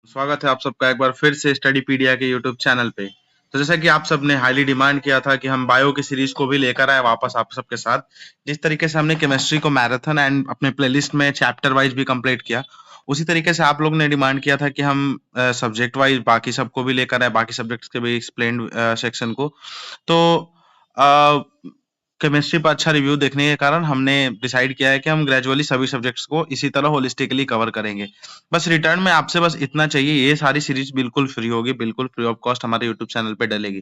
स्वागत है आप सबका एक बार फिर से स्टडीपीडिया के यूट्यूब चैनल पे। तो जैसा कि आप सबने हाईली डिमांड किया था कि हम बायो की सीरीज को भी लेकर आए वापस आप सबके साथ। जिस तरीके से हमने केमिस्ट्री को मैराथन एंड अपने प्लेलिस्ट में चैप्टर वाइज भी कंप्लीट किया, उसी तरीके से आप लोग ने डिमांड किया था कि हम सब्जेक्ट वाइज बाकी सबको भी लेकर आए, बाकी सब्जेक्ट्स के भी एक्सप्लेन्ड सेक्शन को। तो केमिस्ट्री पर अच्छा रिव्यू देखने के कारण हमने डिसाइड किया है कि हम ग्रेजुअली सभी सब्जेक्ट्स को इसी तरह होलिस्टिकली कवर करेंगे। बस रिटर्न में आपसे बस इतना चाहिए, ये सारी सीरीज बिल्कुल फ्री होगी, बिल्कुल फ्री ऑफ कॉस्ट हमारे यूट्यूब चैनल पे डलेगी।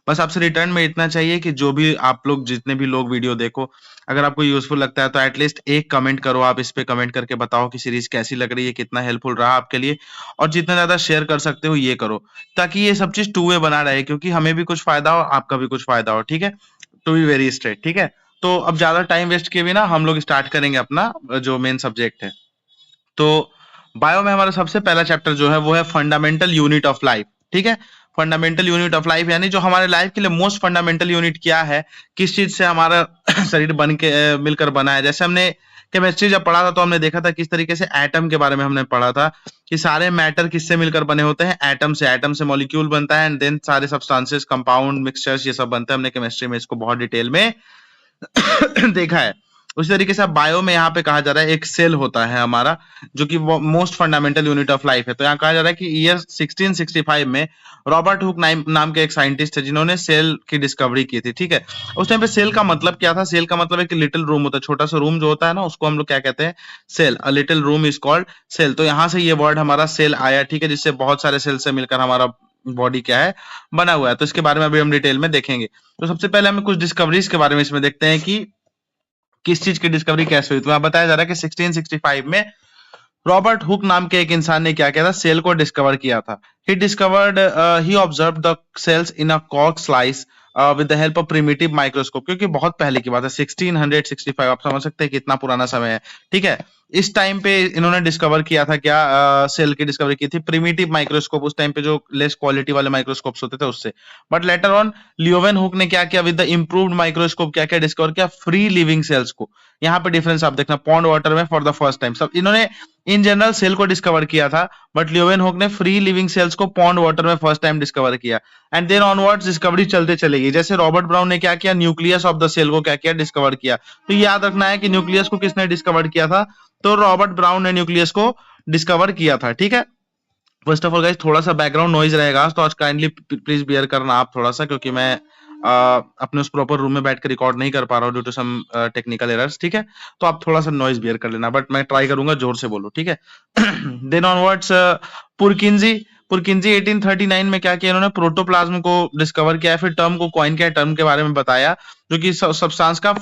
बस आपसे रिटर्न में इतना चाहिए कि जो भी आप लोग जितने भी लोग वीडियो देखो, अगर आपको यूजफुल लगता है तो एटलीस्ट एक कमेंट करो, आप इस पे कमेंट करके बताओ कि सीरीज कैसी लग रही है, कितना हेल्पफुल रहा आपके लिए, और जितना ज्यादा शेयर कर सकते हो ये करो, ताकि ये सब चीज टू वे बना रहे, क्योंकि हमें भी कुछ फायदा हो, आपका भी कुछ फायदा हो। ठीक है, टू बी वेरी स्ट्रेट। ठीक है, तो अब ज्यादा टाइम वेस्ट किए बिना हम लोग स्टार्ट करेंगे अपना जो मेन सब्जेक्ट है। तो बायो में हमारा सबसे पहला चैप्टर जो है वो है फंडामेंटल यूनिट ऑफ लाइफ। ठीक है, फंडामेंटल यूनिट ऑफ लाइफ यानी जो हमारे लाइफ के लिए मोस्ट फंडामेंटल यूनिट क्या है, किस चीज से हमारा शरीर बन के मिलकर बना है। जैसे हमने केमिस्ट्री जब पढ़ा था तो हमने देखा था किस तरीके से एटम के बारे में हमने पढ़ा था कि सारे मैटर किससे मिलकर बने होते हैं, एटम से। एटम से मॉलिक्यूल बनता है एंड देन सारे सब्सटेंसेस, कंपाउंड, मिक्सचर्स ये सब बनते हैं। हमने केमिस्ट्री में इसको बहुत डिटेल में देखा है। उसी तरीके से अब बायो में यहाँ पे कहा जा रहा है एक सेल होता है हमारा, जो कि most fundamental unit of life है। तो यहाँ कहा जा रहा है कि ईयर 1665 में रॉबर्ट हुक नाम के एक साइंटिस्ट है जिन्होंने सेल की डिस्कवरी की थी। ठीक है, उस टाइम पे सेल का मतलब क्या था? सेल का मतलब एक लिटिल रूम होता है, छोटा सा रूम जो होता है ना, उसको हम लोग क्या कहते हैं? Cell. A little room is called cell. तो यहाँ से ये वर्ड हमारा सेल आया। ठीक है, जिससे बहुत सारे सेल से मिलकर हमारा बॉडी क्या है, बना हुआ है। तो इसके बारे में अभी हम डिटेल में देखेंगे। तो सबसे पहले हमें कुछ डिस्कवरीज के बारे में इसमें देखते हैं कि किस चीज की डिस्कवरी कैसे हुई। तो यहाँ बताया जा रहा है कि 1665 में रॉबर्ट हुक नाम के एक इंसान ने क्या किया था? सेल को डिस्कवर किया था। He discovered he observed the cells in a cork slice with the help of primitive microscope. क्योंकि बहुत पहले की बात है, 1665, आप समझ सकते हैं कितना पुराना समय है। ठीक है, इस टाइम पे इन्होंने डिस्कवर किया था क्या? सेल की डिस्कवरी की थी प्रिमिटिव माइक्रोस्कोप। उस टाइम पे जो लेस क्वालिटी वाले माइक्रोस्कोप्स होते थे उससे। बट लेटर ऑन लियोवेन हुक ने क्या किया? विद द इम्प्रूव्ड माइक्रोस्कोप क्या क्या डिस्कवर किया? फ्री लिविंग सेल्स को। यहाँ पे डिफरेंस आप देखना, पॉन्ड वाटर में फॉर द फर्स्ट टाइम। सब इन्होंने इन जनरल सेल को डिस्कवर किया था, बट लियोवेनहोक ने फ्री लिविंग सेल्स को पॉन्ड वाटर में फर्स्ट टाइम डिस्कवर किया। एंड देन ऑनवर्ड्स डिस्कवरी चलते चलेगी। जैसे रॉबर्ट ब्राउन ने क्या किया? न्यूक्लियस ऑफ द सेल को क्या किया? डिस्कवर किया। तो याद रखना है कि न्यूक्लियस को किसने डिस्कवर किया था? तो रॉबर्ट ब्राउन ने न्यूक्लियस को डिस्कवर किया था। ठीक है, फर्स्ट ऑफ ऑल गाइस थोड़ा सा बैकग्राउंड नॉइज रहेगा, तो आज काइंडली प्लीज बियर करना आप थोड़ा सा, क्योंकि मैं अपने उस प्रॉपर रूम में बैठ कर रिकॉर्ड नहीं कर पा रहा हूँ due to some technical errors. ठीक है, तो आप थोड़ा सा नॉइज बियर कर लेना, बट मैं ट्राई करूंगा जोर से बोलो। ठीक है, देन ऑनवर्ड्स पुरकिंजी पुरकिंजी 1839 में क्या किया इन्होंने? प्रोटोप्लाज्म को डिस्कवर किया है, फिर टर्म को कॉइन किया, टर्म के बारे में बताया, जो कि सब्सटेंस का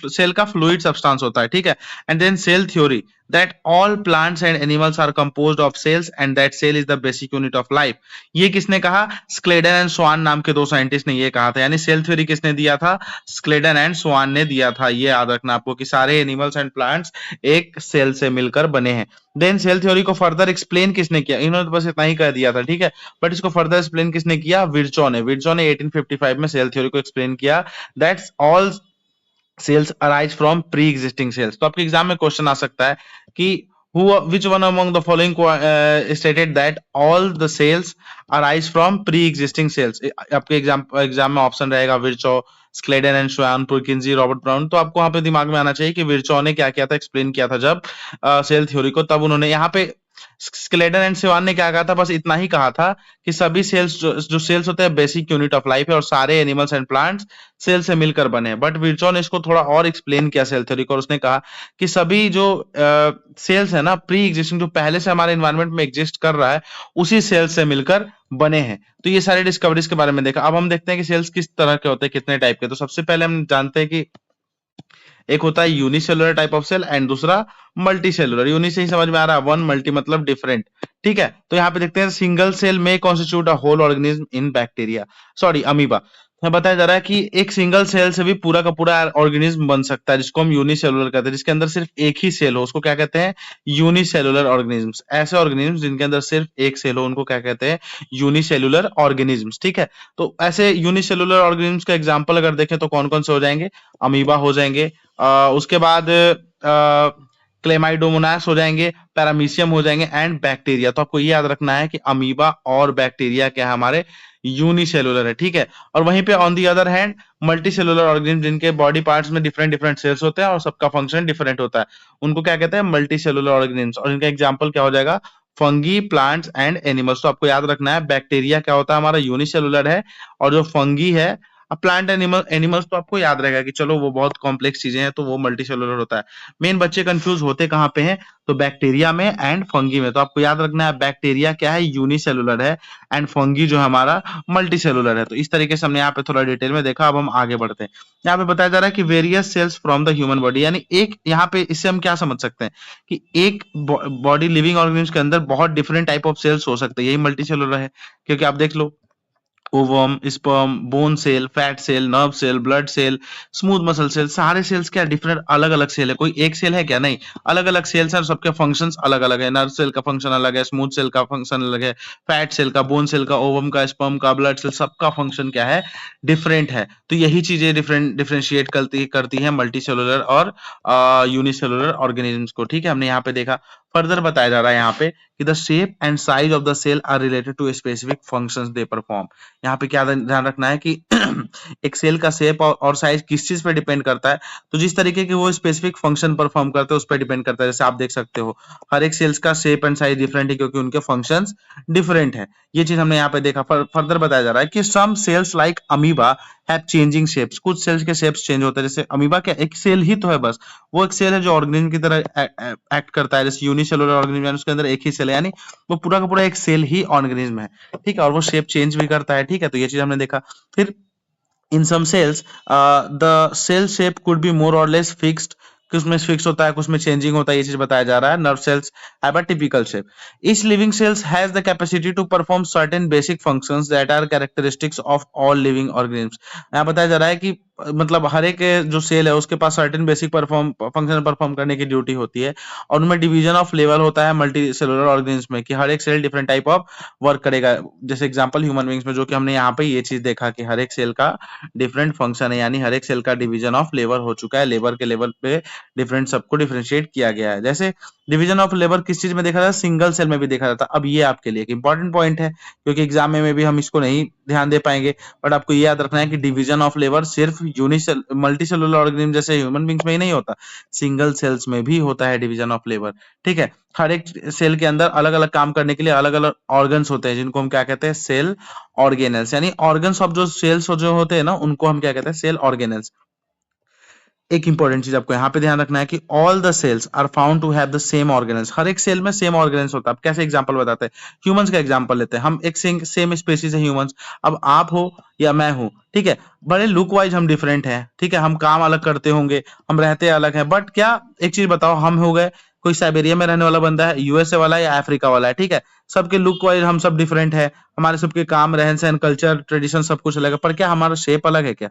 सेल का फ्लूइड सब्सटेंस होता है। ठीक है, and then cell theory that all plants and animals are composed of cells and that cell is the basic unit of life। ये किसने कहा? स्क्लेडन एंड स्वान नाम के दो साइंटिस्ट ने ये कहा था। यानी सेल थ्योरी किसने दिया था? स्क्लेडन एंड स्वान ने दिया था। ये याद रखना आपको कि सारे एनिमल्स एंड प्लांट्स एक सेल से मिलकर बने हैं। देन सेल थ्योरी को फर्दर एक्सप्लेन किसने किया? इन्होंने तो बस इतना ही कह दिया था। ठीक है, बट इसको फर्दर एक्सप्लेन किसने किया? विर्चो ने। विर्चो ने 1855 में सेल थ्योरी को एक्सप्लेन किया। That's all cells arise from pre existing cells. तो आपके एग्जाम में क्वेश्चन आ सकता है कि which one among the following stated that all the cells arise from pre-existing cells। आपके एग्जाम में ऑप्शन रहेगा विर्चो, स्क्लेडन एंड श्वान, पुरकिंजी, रॉबर्ट ब्राउन। तो आपको वहां पे दिमाग में आना चाहिए कि विर्चो ने क्या किया था, एक्सप्लेन किया था जब सेल थ्योरी को, तब उन्होंने यहाँ पे स्केलेटन एंड सिवान ने क्या कहा था? बस इतना ही कहा था कि सभी सेल्स जो सेल्स होते हैं बेसिक यूनिट ऑफ लाइफ है, और सारे एनिमल्स एंड प्लांट्स सेल से मिलकर बने हैं। बट विर्चो ने इसको थोड़ा और एक्सप्लेन किया सेल थ्योरी को, और उसने कहा कि सभी जो सेल्स है ना, प्री एग्जिस्टिंग, जो पहले से हमारे एनवायरनमेंट में एग्जिस्ट कर रहा है, उसी सेल्स से मिलकर बने हैं। तो ये सारे डिस्कवरीज के बारे में देखा। अब हम देखते हैं कि सेल्स किस तरह के होते हैं, कितने टाइप के। तो सबसे पहले हम जानते हैं कि एक होता है unicellular type of cell and दूसरा मल्टी सेलुलर। यूनि से ही समझ में आ रहा है, वन, मल्टी मतलब डिफरेंट। ठीक है, तो यहाँ पे देखते हैं सिंगल सेल में constitute a whole organism in bacteria, sorry amoeba. यहाँ बताया जा रहा है कि एक सिंगल सेल से भी पूरा का पूरा ऑर्गेनिज्म बन सकता है, जिसको हम यूनिसेलुलर कहते हैं। जिसके अंदर सिर्फ एक ही सेल हो उसको क्या कहते हैं? Unicellular organisms. ऐसे ऑर्गेनिज्म जिनके अंदर सिर्फ एक सेल हो उनको क्या कहते हैं? Unicellular organisms. ठीक है, तो ऐसे यूनिसेलुलर ऑर्गेनिज्म्स का एग्जांपल अगर देखें तो कौन कौन से हो जाएंगे? अमीबा हो जाएंगे, उसके बाद क्लेमाइडोमोनास हो जाएंगे, पैरामीशियम हो जाएंगे एंड बैक्टीरिया। तो आपको ये याद रखना है कि अमीबा और बैक्टीरिया क्या है, हमारे यूनिसेलुलर है, ठीक है। और वहीं पे on the other hand multi cellular organism, जिनके बॉडी पार्ट्स में डिफरेंट डिफरेंट सेल्स होते हैं और सबका फंक्शन डिफरेंट होता है, उनको क्या कहते हैं, मल्टी सेलुलर ऑर्गेनिज्म। और इनका एग्जांपल क्या हो जाएगा, फंगी, प्लांट्स एंड एनिमल्स। तो आपको याद रखना है बैक्टीरिया क्या होता है, हमारा यूनिसेलुलर है, और जो फंगी है, अब प्लांट एनिमल्स तो आपको याद रहेगा कि चलो वो बहुत कॉम्प्लेक्स चीजें हैं, तो वो मल्टी सेलुलर होता है। मेन बच्चे कंफ्यूज होते कहाँ पे हैं, तो बैक्टीरिया में एंड फंगी में। तो आपको याद रखना है बैक्टीरिया क्या है, यूनिसेलुलर है, एंड फंगी जो है हमारा मल्टी सेलुलर है। तो इस तरीके से हमने यहाँ पे थोड़ा डिटेल में देखा। अब हम आगे बढ़ते हैं। यहाँ पे बताया जा रहा है कि various cells from the human body, यानी एक यहाँ पे इससे हम क्या समझ सकते हैं कि एक बॉडी लिविंग ऑर्गेनिज्म के अंदर बहुत डिफरेंट टाइप ऑफ सेल्स हो सकते हैं, यही मल्टी सेलुलर है। क्योंकि आप देख लो, ovum, sperm, bone cell, fat cell, nerve cell, blood cell, smooth muscle cell, सारे सेल्स क्या डिफरेंट अलग अलग सेल है, कोई एक सेल है क्या, नहीं, अलग अलग सेल्स हैं, सबके फंक्शंस अलग अलग है। नर्व सेल का फंक्शन अलग है, स्मूथ सेल का फंक्शन अलग है, फैट सेल का, बोन सेल का, ओवम का, स्पर्म का, ब्लड सेल, सबका फंक्शन क्या है, डिफरेंट है। तो यही चीजें डिफरेंशिएट करती है मल्टी सेलुलर और यूनिसेलुलर ऑर्गेनिजम्स को, ठीक है। हमने यहाँ पे देखा। फर्दर बताया जा रहा है यहाँ पे कि the shape and size of the cell are related to specific functions they perform. यहाँ पे क्या ध्यान रखना है कि एक सेल का शेप और साइज किस चीज पे डिपेंड करता है, तो जिस तरीके की वो स्पेसिफिक फंक्शन परफॉर्म करते हैं उस पर डिपेंड करता है। जैसे आप देख सकते हो हर एक सेल्स का शेप एंड साइज डिफरेंट है, क्योंकि उनके फंक्शंस डिफरेंट है। ये चीज हमने यहाँ पे देखा। फर्दर बताया जा रहा है कि some cells like amoeba have changing shapes. कुछ सेल्स के शेप्स चेंज होते हैं। जैसे अमीबा क्या एक सेल ही तो है बस, वो एक सेल है जो ऑर्गेनिज्म की तरह एक्ट करता है। जैसे यूनिसेलुलर ऑर्गेनिज्म है, उसके अंदर एक ही सेल है, यानी वो पूरा का पूरा एक सेल ही ऑर्गेनिज्म है, ठीक है। और वो शेप चेंज भी करता है, ठीक है। तो ये चीज हमने देखा। फिर in some cells the cell shape could be more और लेस फिक्स्ड, कुछ में फिक्स होता है, कुछ में चेंजिंग होता है, ये चीज बताया जा रहा है। Nerve cells have a typical shape. Each living cells has the capacity to perform certain basic functions that are characteristics of all living organisms. यहाँ बताया जा रहा है कि मतलब हर एक जो सेल है उसके पास सर्टेन बेसिक फंक्शन परफॉर्म करने की ड्यूटी होती है, और उनमें डिवीजन ऑफ लेवल होता है मल्टी सेलुलर ऑर्गेनिज्म में, कि हर एक cell different type of work करेगा। जैसे एग्जांपल ह्यूमन बींग्स में, जो कि हमने यहाँ पे ये चीज देखा कि हर एक सेल का डिफरेंट फंक्शन है, यानी हर एक सेल का डिवीजन ऑफ लेबर हो चुका है, लेबर के लेवल पे डिफरेंट सबको डिफरेंशिएट किया गया है। जैसे डिवीजन ऑफ लेबर किस चीज में देखा जाता है, सिंगल सेल में भी देखा जाता है। अब ये आपके लिए एक इंपॉर्टेंट पॉइंट है, क्योंकि एग्जाम में भी हम इसको नहीं ध्यान दे पाएंगे, बट आपको ये याद रखना है कि डिवीजन ऑफ लेबर सिर्फ मल्टी सेलुलर ऑर्गेनिज्म जैसे ह्यूमन बींग्स में ही नहीं होता, सिंगल सेल्स में भी होता है डिवीजन ऑफ लेबर, ठीक है। हर एक सेल के अंदर अलग अलग काम करने के लिए अलग अलग ऑर्गन्स होते हैं, जिनको हम क्या कहते हैं, सेल ऑर्गेनल्स, यानी ऑर्गन्स ऑफ जो सेल्स जो होते हैं ना, उनको हम क्या कहते हैं, सेल ऑर्गेनल्स। एक इंपॉर्टेंट चीज आपको यहाँ पे ध्यान रखना है कि all the cells are found to have the same organelles. हर एक सेल में सेम ऑर्गेनल्स होता है। अब कैसे एग्जांपल बताते हैं, ह्यूमंस का एग्जांपल लेते हैं हम। एक सेम स्पेसीज है ह्यूमंस। अब आप हो या मैं हूं, ठीक है, बड़े लुक वाइज हम डिफरेंट हैं, ठीक है, हम काम अलग करते होंगे, हम रहते अलग हैं, बट क्या, एक चीज बताओ, हम हो गए, कोई साइबेरिया में रहने वाला बंदा है, यूएसए वाला है या अफ्रीका वाला है, ठीक है, सबके लुक वाइज हम सब डिफरेंट है, हमारे सबके काम, रहन सहन, कल्चर, ट्रेडिशन सब कुछ अलग है, पर क्या हमारा शेप अलग है क्या?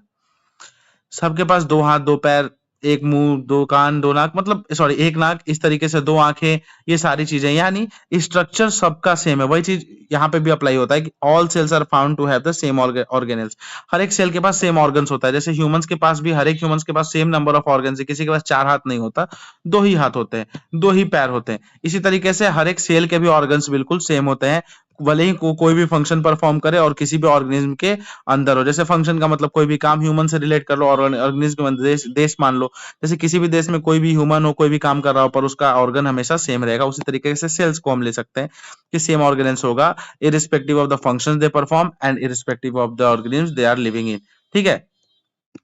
सबके पास दो हाथ, दो पैर, एक मुंह, दो कान, दो नाक, मतलब सॉरी एक नाक, इस तरीके से दो आंखें, ये सारी चीजें, यानी स्ट्रक्चर सबका सेम है। वही चीज यहाँ पे भी अप्लाई होता है कि all cells are found to have the same organelles. हर एक सेल के पास सेम ऑर्गन्स होता है। जैसे ह्यूमंस के पास भी, हर एक ह्यूमंस के पास सेम नंबर ऑफ ऑर्गन्स है, किसी के पास चार हाथ नहीं होता, दो ही हाथ होते हैं, दो ही पैर होते हैं। इसी तरीके से हर एक सेल के भी ऑर्गन्स बिल्कुल सेम होते हैं, भले ही कोई भी फंक्शन परफॉर्म करे और किसी भी ऑर्गेनिज्म के अंदर हो। जैसे फंक्शन का मतलब कोई भी काम ह्यूमन से रिलेट कर लो, और ऑर्गेनिज्म देश मान लो, जैसे किसी भी देश में कोई भी ह्यूमन हो, कोई भी काम कर रहा हो, पर उसका ऑर्गन हमेशा सेम रहेगा। उसी तरीके से सेल्स को हम ले सकते हैं कि सेम ऑर्गेनेल्स होगा, irrespective of the functions they perform and irrespective of the organism they are living in, ठीक है।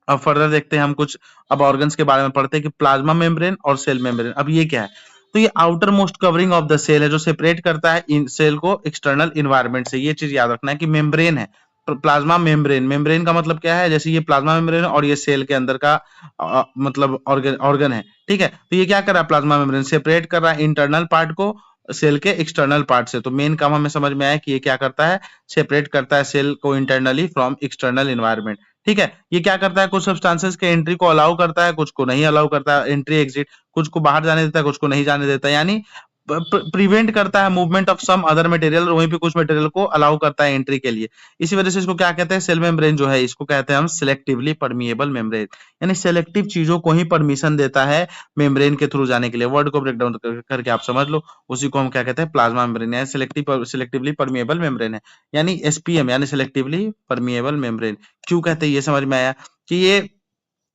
अब फर्दर देखते हैं हम कुछ, अब ऑर्गन्स के बारे में पढ़ते हैं कि प्लाज्मा मेम्ब्रेन और सेल मेम्ब्रेन। अब ये क्या है, तो ये outermost covering of the cell है, जो सेपरेट करता है इन सेल को एक्सटर्नल इन्वायरमेंट से। ये चीज याद रखना है कि मेम्ब्रेन है, प्लाज्मा मेम्ब्रेन। मेम्ब्रेन का मतलब क्या है, जैसे ये प्लाज्मा मेम्ब्रेन है और ये सेल के अंदर का मतलब ऑर्गन है, ठीक है। तो ये क्या कर रहा है, प्लाज्मा मेम्ब्रेन सेपरेट कर रहा है इंटरनल पार्ट को सेल के एक्सटर्नल पार्ट से। तो मेन काम हमें समझ में आया कि ये क्या करता है, सेपरेट करता है सेल को इंटरनली फ्रॉम एक्सटर्नल इन्वायरमेंट, ठीक है। ये क्या करता है, कुछ सब्सटेंसेस के एंट्री को अलाउ करता है, कुछ को नहीं अलाउ करता है, एंट्री एग्जिट, कुछ को बाहर जाने देता है, कुछ को नहीं जाने देता है। यानी प्रिवेंट करता है movement of some other material, वहीं पे कुछ मटेरियल को अलाउ करता है एंट्री के लिए। इसी वजह से इसको क्या कहते हैं, सेल मेम्ब्रेन जो है इसको कहते हैं हम सिलेक्टिवली परमिएबल मेम्ब्रेन, यानी सेलेक्टिव चीजों को ही परमिशन देता है मेम्ब्रेन के थ्रू जाने के लिए। वर्ड को ब्रेक डाउन करके आप समझ लो, उसी को हम क्या कहते हैं, प्लाज्मा मेम्ब्रेन, यानी सिलेक्टिवली परमिएबल मेम्ब्रेन है, यानी एसपीएम यानी सिलेक्टिवली परमिएबल मेम्ब्रेन। क्यों कहते हैं ये समझ में आया कि ये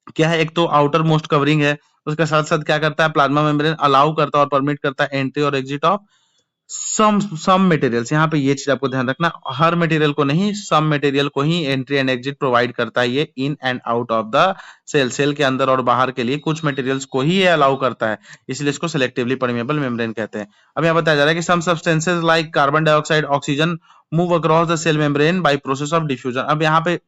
क्या है, एक तो आउटर मोस्ट कवरिंग है, उसके साथ साथ क्या करता है, प्लाज्मा मेम्ब्रेन अलाउ करता है और परमिट करता है एंट्री और एग्जिट ऑफ सम मटेरियल्स। यहाँ पे ये चीज आपको ध्यान रखना, हर मटेरियल को नहीं, सम मटेरियल को ही एंट्री एंड एग्जिट प्रोवाइड करता है ये in and out of the cell, cell के अंदर और बाहर के लिए कुछ मटेरियल्स को ही ये अलाउ करता है, इसलिए इसको सिलेक्टिवली परमेबल मेम्ब्रेन कहते हैं। अब यहाँ बताया जा रहा है कि some substances like carbon dioxide, oxygen move across the cell membrane by process of diffusion. अब यहाँ पे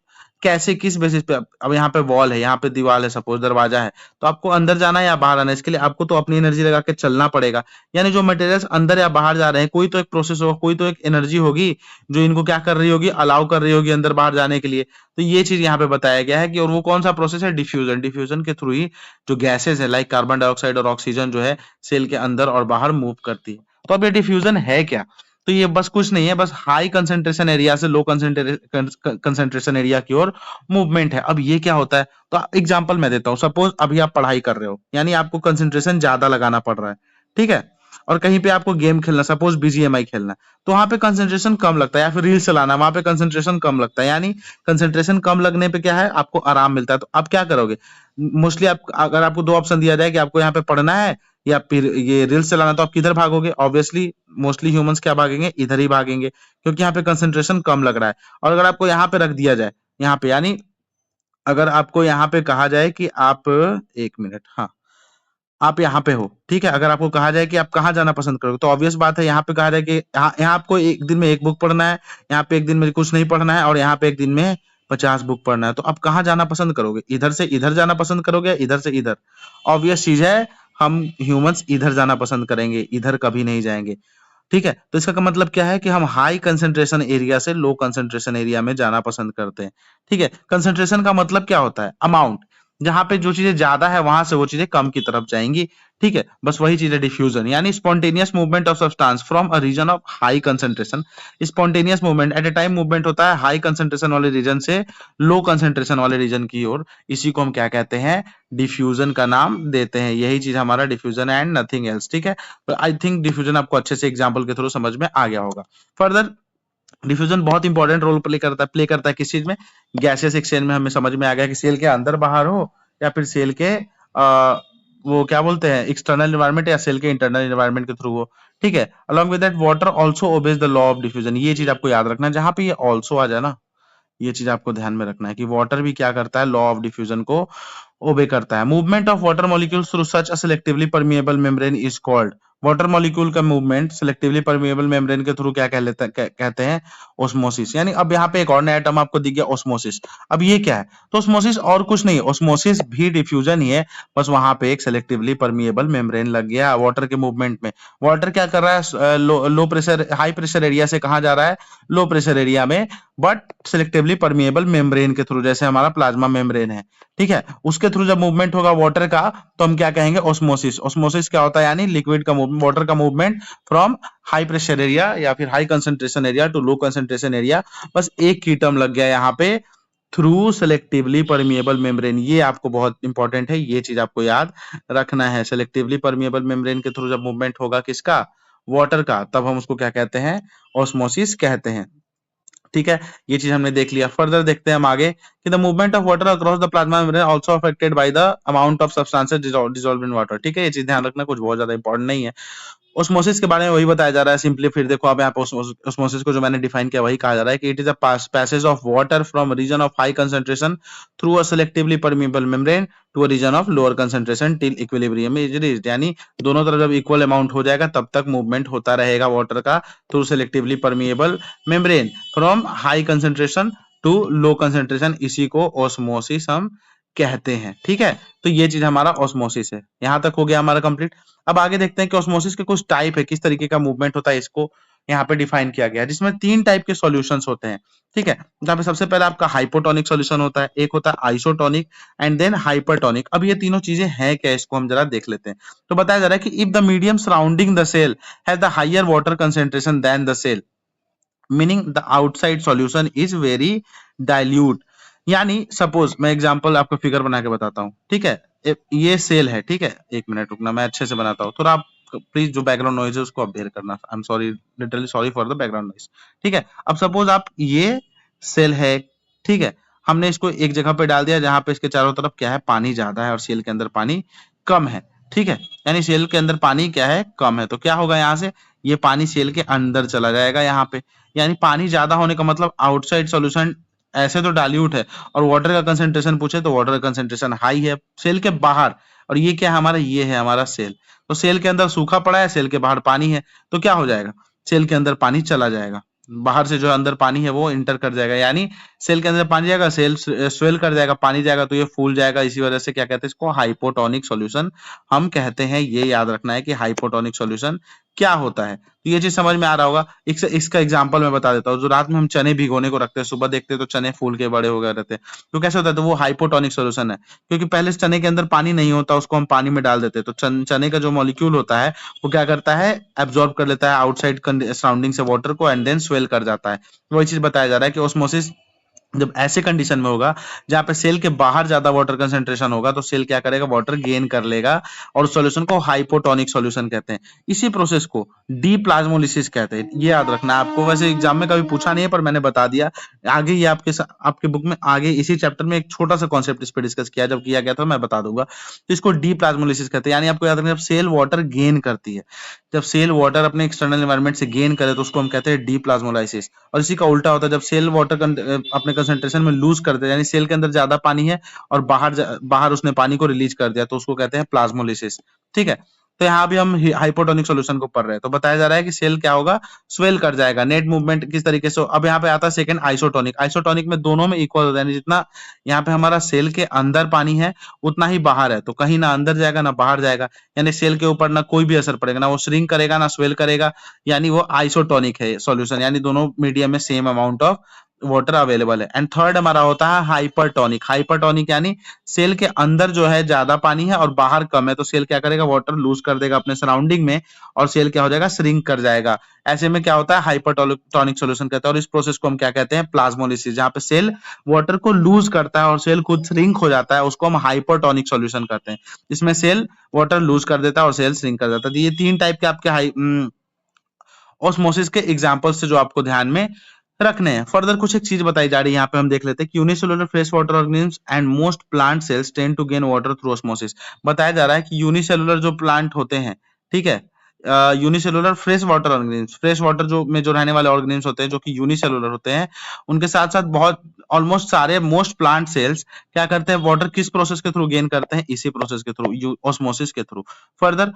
कैसे, किस बेसिस पे, अब यहाँ पे वॉल है, यहाँ पे दीवार है, सपोज दरवाजा है, तो आपको अंदर जाना है या बाहर आना है, इसके लिए आपको तो अपनी एनर्जी लगा के चलना पड़ेगा। यानी जो मटेरियल्स अंदर या बाहर जा रहे हैं, कोई तो एक प्रोसेस होगा, कोई तो एक एनर्जी होगी जो इनको क्या कर रही होगी, अलाउ कर रही होगी अंदर बाहर जाने के लिए। तो ये चीज यहाँ पे बताया गया है कि, और वो कौन सा प्रोसेस है, डिफ्यूजन। डिफ्यूजन के थ्रू ही जो गैसेज है लाइक कार्बन डाइऑक्साइड और ऑक्सीजन जो है सेल के अंदर और बाहर मूव करती है। तो अब ये डिफ्यूजन है क्या, तो ये बस कुछ नहीं है, बस हाई कंसेंट्रेशन एरिया से लो कंसेंट्रेशन एरिया की ओर मूवमेंट है। अब ये क्या होता है, तो एग्जांपल मैं देता हूं, सपोज अभी आप पढ़ाई कर रहे हो, यानी आपको कंसेंट्रेशन ज्यादा लगाना पड़ रहा है, ठीक है, और कहीं पे आपको गेम खेलना, सपोज बीजीएमआई खेलना, तो वहां पे कंसेंट्रेशन कम लगता है, या फिर रील चलाना, वहां पे कंसेंट्रेशन कम लगता है, यानी कंसेंट्रेशन कम लगने पे क्या है, आपको आराम मिलता है। तो आप क्या करोगे, मोस्टली आप, अगर आपको दो ऑप्शन दिया जाए कि आपको यहाँ पे पढ़ना है या फिर ये रील्स चलाना, तो आप किधर भागोगे, ऑब्वियसली मोस्टली ह्यूमंस क्या भागेंगे, इधर ही भागेंगे, क्योंकि यहाँ पे कंसेंट्रेशन कम लग रहा है। और अगर आपको यहाँ पे रख दिया जाए, यहाँ पे, यानी अगर आपको यहाँ पे कहा जाए कि आप, एक मिनट, हाँ, आप यहाँ पे हो, ठीक है, अगर आपको कहा जाए कि आप कहाँ जाना पसंद करोगे, तो ऑब्वियस बात है, यहाँ पे कहा जाए कि यहाँ आपको एक दिन में एक बुक पढ़ना है, यहाँ पे एक दिन में कुछ नहीं पढ़ना है, और यहाँ पे एक दिन में 50 बुक पढ़ना है, तो आप कहाँ जाना पसंद करोगे, इधर से इधर जाना पसंद करोगे या इधर से इधर। ऑब्वियस चीज है, हम ह्यूमंस इधर जाना पसंद करेंगे, इधर कभी नहीं जाएंगे, ठीक है। तो इसका मतलब क्या है कि हम हाई कंसेंट्रेशन एरिया से लो कंसेंट्रेशन एरिया में जाना पसंद करते हैं, ठीक है। कंसेंट्रेशन का मतलब क्या होता है, अमाउंट, जहां पे जो चीजें ज्यादा है वहां से वो चीजें कम की तरफ जाएंगी, ठीक है, बस वही चीज है डिफ्यूजन, यानी spontaneous movement of substance from a region of high concentration. Spontaneous movement at a time movement होता है हाई कंसेंट्रेशन वाले रीजन से लो कंसेंट्रेशन वाले रीजन की ओर, इसी को हम क्या कहते हैं, डिफ्यूजन का नाम देते हैं। यही चीज हमारा डिफ्यूजन एंड नथिंग एल्स, ठीक है। तो आई थिंक डिफ्यूजन आपको अच्छे से एग्जाम्पल के थ्रू समझ में आ गया होगा। फर्दर डिफ्यूजन बहुत इंपॉर्टेंट रोल प्ले करता है किस चीज में, गैसेस एक्सचेंज में। हमें समझ में आ गया कि सेल के अंदर बाहर हो या फिर सेल के वो क्या बोलते हैं, एक्सटर्नल एनवायरनमेंट या सेल के इंटरनल एनवायरनमेंट के थ्रू हो, ठीक है। Along with that water also obeys the law of diffusion, ये चीज आपको याद रखना है, जहां पे ये ऑल्सो आ जाए ना, ये चीज आपको ध्यान में रखना है कि वाटर भी क्या करता है, लॉ ऑफ डिफ्यूजन को ओबे करता है। Movement of water molecules through such a selectively permeable membrane is called, water molecule का मूवमेंट सिलेक्टिवली परमिएबल मेम्ब्रेन के थ्रू क्या कहते हैं, ओस्मोसिस। यानी अब यहाँ पे एक और नया टर्म आपको दिख गया, ओस्मोसिस। अब ये क्या है, तो ओस्मोसिस और कुछ नहीं है, ओस्मोसिस भी डिफ्यूजन ही है, बस वहां पे एक सिलेक्टिवली परमिएबल मेम्ब्रेन लग गया वाटर के मूवमेंट में। वाटर क्या कर रहा है, low pressure high pressure area से कहा जा रहा है, लो प्रेशर एरिया में, बट सिलेक्टिवली परमिएबल मेम्ब्रेन के थ्रू, जैसे हमारा प्लाज्मा मेम्ब्रेन है, ठीक है, उसके थ्रू जब मूवमेंट होगा वाटर का, तो हम क्या कहेंगे, ओस्मोसिस। ओस्मोसिस क्या होता है, यानी लिक्विड का मूवमेंट, वाटर का movement from high pressure area या फिर high concentration area to low concentration area, बस एक की टर्म लग गया यहाँ पे, थ्रू सिलेक्टिवली परमिएबल मेम्ब्रेन। ये आपको बहुत इंपॉर्टेंट है, ये चीज आपको याद रखना है। सिलेक्टिवली परमिएबल मेम्ब्रेन के थ्रू जब मूवमेंट होगा किसका, वाटर का, तब हम उसको क्या कहते हैं, ओस्मोसिस कहते हैं, ठीक है। ये चीज हमने देख लिया। फर्दर देखते हैं हम आगे कि the movement of water across the plasma membrane also affected by the amount of substances dissolved in water, ठीक है। ये चीज ध्यान रखना, कुछ बहुत ज्यादा इंपॉर्टेंट नहीं है। ओस्मोसिस के बारे में वही बताया जा रहा है सिंपली। फिर देखो अब यहाँ पे ओस्मोसिस को जो मैंने डिफाइन किया वही कहा जा रहा है कि it is a passage of water from region of high concentration through a selectively permeable membrane to a region of lower concentration till equilibrium is reached, यानी दोनों तरफ जब इक्वल अमाउंट हो जाएगा तब तक मूवमेंट होता रहेगा वाटर का through selectively permeable membrane from high concentration to low concentration, इसी को ओस्मोसिस हम कहते हैं, ठीक है। तो ये चीज हमारा ओस्मोसिस है। यहां तक हो गया हमारा कंप्लीट। अब आगे देखते हैं कि ऑस्मोसिस के कुछ टाइप है, किस तरीके का मूवमेंट होता है, इसको यहाँ पे डिफाइन किया गया है, जिसमें 3 टाइप के सॉल्यूशंस होते हैं, ठीक है। जहाँ पे सबसे पहले आपका हाइपोटोनिक सॉल्यूशन होता है, एक होता है आइसोटोनिक एंड देन हाइपरटोनिक। अब ये तीनों चीजें हैं क्या, इसको हम जरा देख लेते हैं। तो बताया जा रहा है कि if the medium surrounding the cell has the higher water concentration then the cell, meaning the outside solution is very dilute. यानी सपोज मैं एग्जांपल आपको फिगर बना के बताता हूँ, ठीक है। ये सेल है, ठीक है, एक मिनट रुकना, मैं अच्छे से बनाता हूँ, थोड़ा आप प्लीज जो बैकग्राउंड नॉइज है उसको आप बेयर करना। I am sorry, literally sorry for the background noise, ठीक है। अब सपोज आप ये सेल है, ठीक है, हमने इसको एक जगह पे डाल दिया जहां पे इसके चारों तरफ क्या है, पानी ज्यादा है और सेल के अंदर पानी कम है, ठीक है। यानी सेल के अंदर पानी क्या है, कम है, तो क्या होगा यहाँ से, ये पानी सेल के अंदर चला जाएगा यहाँ पे। यानी पानी ज्यादा होने का मतलब आउटसाइड सॉल्यूशन ऐसे तो डाइल्यूट है, और वाटर का कंसेंट्रेशन पूछे तो वाटर का कंसेंट्रेशन हाई है सेल के बाहर। और ये क्या है हमारा, ये है हमारा सेल। तो सेल के अंदर सूखा पड़ा है, सेल के बाहर पानी है, तो क्या हो जाएगा, सेल के अंदर पानी चला जाएगा, बाहर से जो अंदर पानी है वो इंटर कर जाएगा। यानी सेल के अंदर पानी जाएगा, सेल स्वेल कर जाएगा, पानी जाएगा तो ये फूल जाएगा। इसी वजह से क्या कहते हैं इसको, हाइपोटोनिक सॉल्यूशन हम कहते हैं। ये याद रखना है कि हाइपोटोनिक सॉल्यूशन क्या होता है। तो ये चीज समझ में आ रहा होगा। इसका एग्जांपल मैं बता देता हूँ। जो रात में हम चने भिगोने को रखते हैं, सुबह देखते हैं तो चने फूल के बड़े हो गए रहते हैं, तो कैसे होता है, तो वो हाइपोटोनिक सॉल्यूशन है। क्योंकि पहले से चने के अंदर पानी नहीं होता, उसको हम पानी में डाल देते हैं, तो चने का जो मॉलिक्यूल होता है वो क्या करता है, एब्जॉर्ब कर लेता है आउटसाइड सराउंडिंग से वाटर को, एंड देन स्वेल कर जाता है। वही चीज बताया जा रहा है कि ऑस्मोसिस जब ऐसे कंडीशन में होगा जहां पे सेल के बाहर ज्यादा वाटर कंसेंट्रेशन होगा, तो सेल क्या करेगा, वाटर गेन कर लेगा, और सॉल्यूशन को हाइपोटोनिक सॉल्यूशन कहते हैं। इसी प्रोसेस को डीप्लाज्मोलिसिस कहते हैं। ये याद रखना है आपको। वैसे एग्जाम में कभी पूछा नहीं है पर मैंने बता दिया। आगे ये आपके बुक में आगे इसी चैप्टर में एक छोटा सा कॉन्सेप्ट इस पे डिस्कस किया, जब किया गया था मैं बता दूंगा। तो इसको डीप्लाज्मोलिसिस कहते हैं। यानी आपको याद रखना, जब सेल वाटर गेन करती है, जब सेल वाटर अपने एक्सटर्नल एनवायरनमेंट से गेन करे तो उसको हम कहते हैं डीप्लाज्मोलाइसिस। और इसी का उल्टा होता है, जब सेल वाटर अपने कंसेंट्रेशन में लूज कर दे, यानी सेल के अंदर ज्यादा पानी है और बाहर उसने पानी को रिलीज कर दिया, तो उसको कहते हैं प्लाज्मोलिसिस, ठीक है। तो यहाँ भी हम हाइपोटोनिक सॉल्यूशन को पढ़ रहे हैं। तो बताया जा रहा है कि सेल क्या होगा, स्वेल कर जाएगा। नेट मूवमेंट किस तरीके से, अब यहाँ पे आता है सेकंड आइसोटोनिक। आइसोटोनिक में दोनों में इक्वल होता है, यानी जितना यहाँ पे हमारा सेल के अंदर पानी है उतना ही बाहर है, तो कहीं ना अंदर जाएगा ना बाहर जाएगा। यानी सेल के ऊपर ना कोई भी असर पड़ेगा, ना वो श्रिंक करेगा ना स्वेल करेगा। यानी वो आइसोटोनिक है सॉल्यूशन, यानी दोनों मीडियम में same amount of water available है। एंड थर्ड हमारा होता है हाइपरटोनिक। हाइपरटोनिक यानी सेल के अंदर जो है ज्यादा पानी है और बाहर कम है, तो सेल क्या करेगा, वाटर लूज कर देगा अपने सराउंडिंग में, और सेल क्या हो जाएगा, श्रिंक कर जाएगा। ऐसे में क्या होता है, हाइपरटोनिक सॉल्यूशन कहते हैं। और इस प्रोसेस को हम क्या कहते हैं, प्लाज्मोलिसिस। जहां पे सेल वाटर को लूज करता है और सेल खुद श्रिंक हो जाता है, उसको हम हाइपरटोनिक सॉल्यूशन कहते हैं। इसमें सेल वाटर लूज कर देता है और सेल श्रिंक कर जाता है। तो ये 3 टाइप के आपके ऑस्मोसिस के एग्जांपल्स से जो आपको ध्यान में रखने हैं। फर्दर कुछ एक चीज बताई जा रही है, यहाँ पे हम देख लेते हैं कि unicellular fresh water organisms and most plant cells tend to gain water through osmosis. बताया जा रहा है कि यूनिसेलुलर जो प्लांट होते हैं, ठीक है, unicellular fresh water organism, fresh water जो में जो रहने वाले ऑर्गेनिज्म होते हैं जो कि यूनिसेलुलर होते हैं, उनके साथ साथ बहुत ऑलमोस्ट सारे मोस्ट प्लांट सेल्स क्या करते हैं, वाटर किस प्रोसेस के थ्रू गेन करते हैं, इसी प्रोसेस के थ्रू, ऑस्मोसिस के थ्रू। फर्दर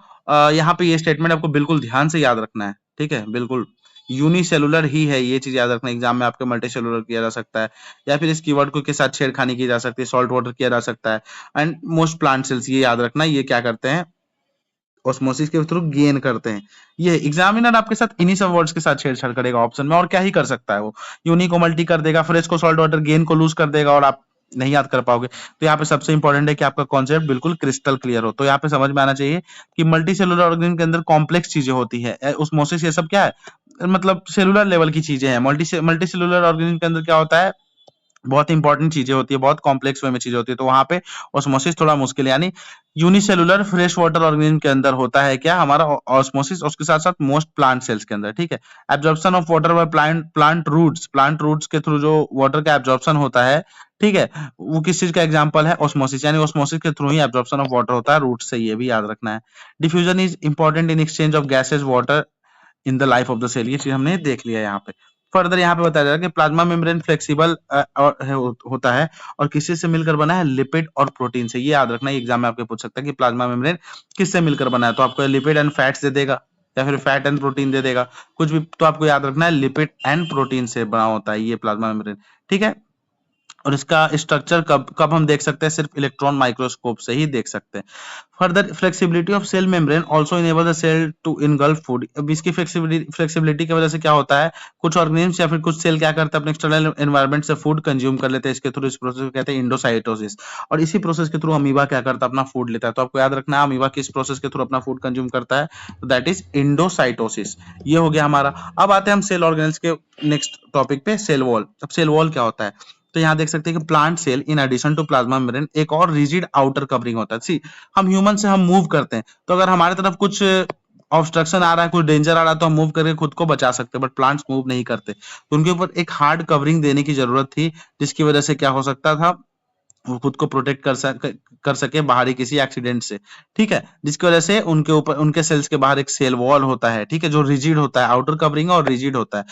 यहाँ पे ये स्टेटमेंट आपको बिल्कुल ध्यान से याद रखना है, ठीक है, बिल्कुल यूनिसेलुलर ही है, ये चीज याद रखना। एग्जाम में आपके मल्टी सेलुलर किया जा सकता है, या फिर इस कीवर्ड को के साथ छेड़खानी की जा सकती है, सॉल्ट वाटर किया जा सकता है। एंड मोस्ट प्लांट सेल्स, ये याद रखना, ये क्या करते हैं, ऑस्मोसिस के थ्रू गेन करते हैं। ये एग्जामिनर आपके साथ इन्हीं सब वर्ड्स के साथ छेड़छाड़ करेगा ऑप्शन में, और क्या ही कर सकता है वो, यूनी को मल्टी कर देगा, फ्रेश को सॉल्ट वाटर, गेन को लूज कर देगा, और आप नहीं याद कर पाओगे। तो यहाँ पे सबसे इंपॉर्टेंट है कि आपका कॉन्सेप्ट बिल्कुल क्रिस्टल क्लियर हो। तो यहाँ पे समझ में आना चाहिए कि मल्टी सेलुलर ऑर्गेनिज्म के अंदर कॉम्प्लेक्स चीजें होती है। ऑस्मोसिस ये सब क्या है, मतलब सेलुलर लेवल की चीजें हैं। मल्टी सेलुलर ऑर्गेनिज्म के अंदर क्या होता है, बहुत इंपॉर्टेंट चीजें होती है, बहुत कॉम्प्लेक्स वे में चीजें होती है, तो वहां पे ऑस्मोसिस थोड़ा मुश्किल है। यानी यूनिसेलुलर फ्रेश वाटर ऑर्गेनिज्म के अंदर होता है क्या, हमारा ऑस्मोसिस, उसके साथ साथ मोस्ट प्लांट सेल्स के अंदर, ठीक है। Absorption of water by plant roots के थ्रू जो वाटर का एब्जॉर्प्शन होता है, ठीक है, वो किस चीज का एग्जांपल है, ऑस्मोसिस। यानी ऑस्मोसिस के थ्रू ही एब्जॉर्प्शन ऑफ वाटर होता है रूट से, ये भी याद रखना है। Diffusion is important in exchange of gases water in the life of the cell, ये चीज हमने देख लिया यहाँ पे। फर्दर यहाँ पे बताया जा रहा है कि प्लाज्मा मेम्ब्रेन फ्लेक्सिबल होता है और किससे से मिलकर बना है, लिपिड और प्रोटीन से। ये याद रखना, एग्जाम में आपके पूछ सकता है कि प्लाज्मा मेम्ब्रेन किससे मिलकर बना है, तो आपको लिपिड एंड फैट्स दे देगा या फिर फैट एंड प्रोटीन दे देगा, कुछ भी। तो आपको याद रखना है लिपिड एंड प्रोटीन से बना होता है ये प्लाज्मा मेम्ब्रेन, ठीक है। और इसका स्ट्रक्चर कब कब हम देख सकते हैं, सिर्फ इलेक्ट्रॉन माइक्रोस्कोप से ही देख सकते हैं। Further flexibility of cell membrane also enable the cell to engulf food. अब इसकी फ्लेक्सिबिलिटी की वजह से क्या होता है, कुछ ऑर्गेनिज्म या फिर कुछ सेल क्या करते हैं, अपने एक्सटर्नल एनवायरनमेंट से फूड कंज्यूम कर लेते हैं, इसके थ्रू, इस प्रोसेस को कहते हैं इंडोसाइटोसिस। और इसी प्रोसेस के थ्रू अमीबा क्या करता है, अपना फूड लेता है। तो आपको याद रखना है अमीबा किस प्रोसेस के थ्रू अपना फूड कंज्यूम करता है, तो दैट इज इंडोसाइटोसिस। ये हो गया हमारा। अब आते हैं हम सेल ऑर्गेनेल्स के नेक्स्ट टॉपिक पे, सेल वॉल। अब सेल वॉल क्या होता है, तो यहाँ देख सकते हैं कि plant cell in addition to plasma membrane एक और रिजिड आउटर कवरिंग होता है। सी, हम ह्यूमन से हम मूव करते हैं, तो अगर हमारे तरफ कुछ ऑब्स्ट्रक्शन आ रहा है, कुछ डेंजर आ रहा है, तो हम मूव करके खुद को बचा सकते हैं, बट प्लांट्स मूव नहीं करते। तो उनके ऊपर एक हार्ड कवरिंग देने की जरूरत थी, जिसकी वजह से क्या हो सकता था, वो खुद को प्रोटेक्ट कर सके बाहरी किसी एक्सीडेंट से। ठीक है, जिसकी वजह से उनके ऊपर, उनके सेल्स के बाहर एक सेल वॉल होता है, ठीक है, जो रिजिड होता है, आउटर कवरिंग और रिजिड होता है।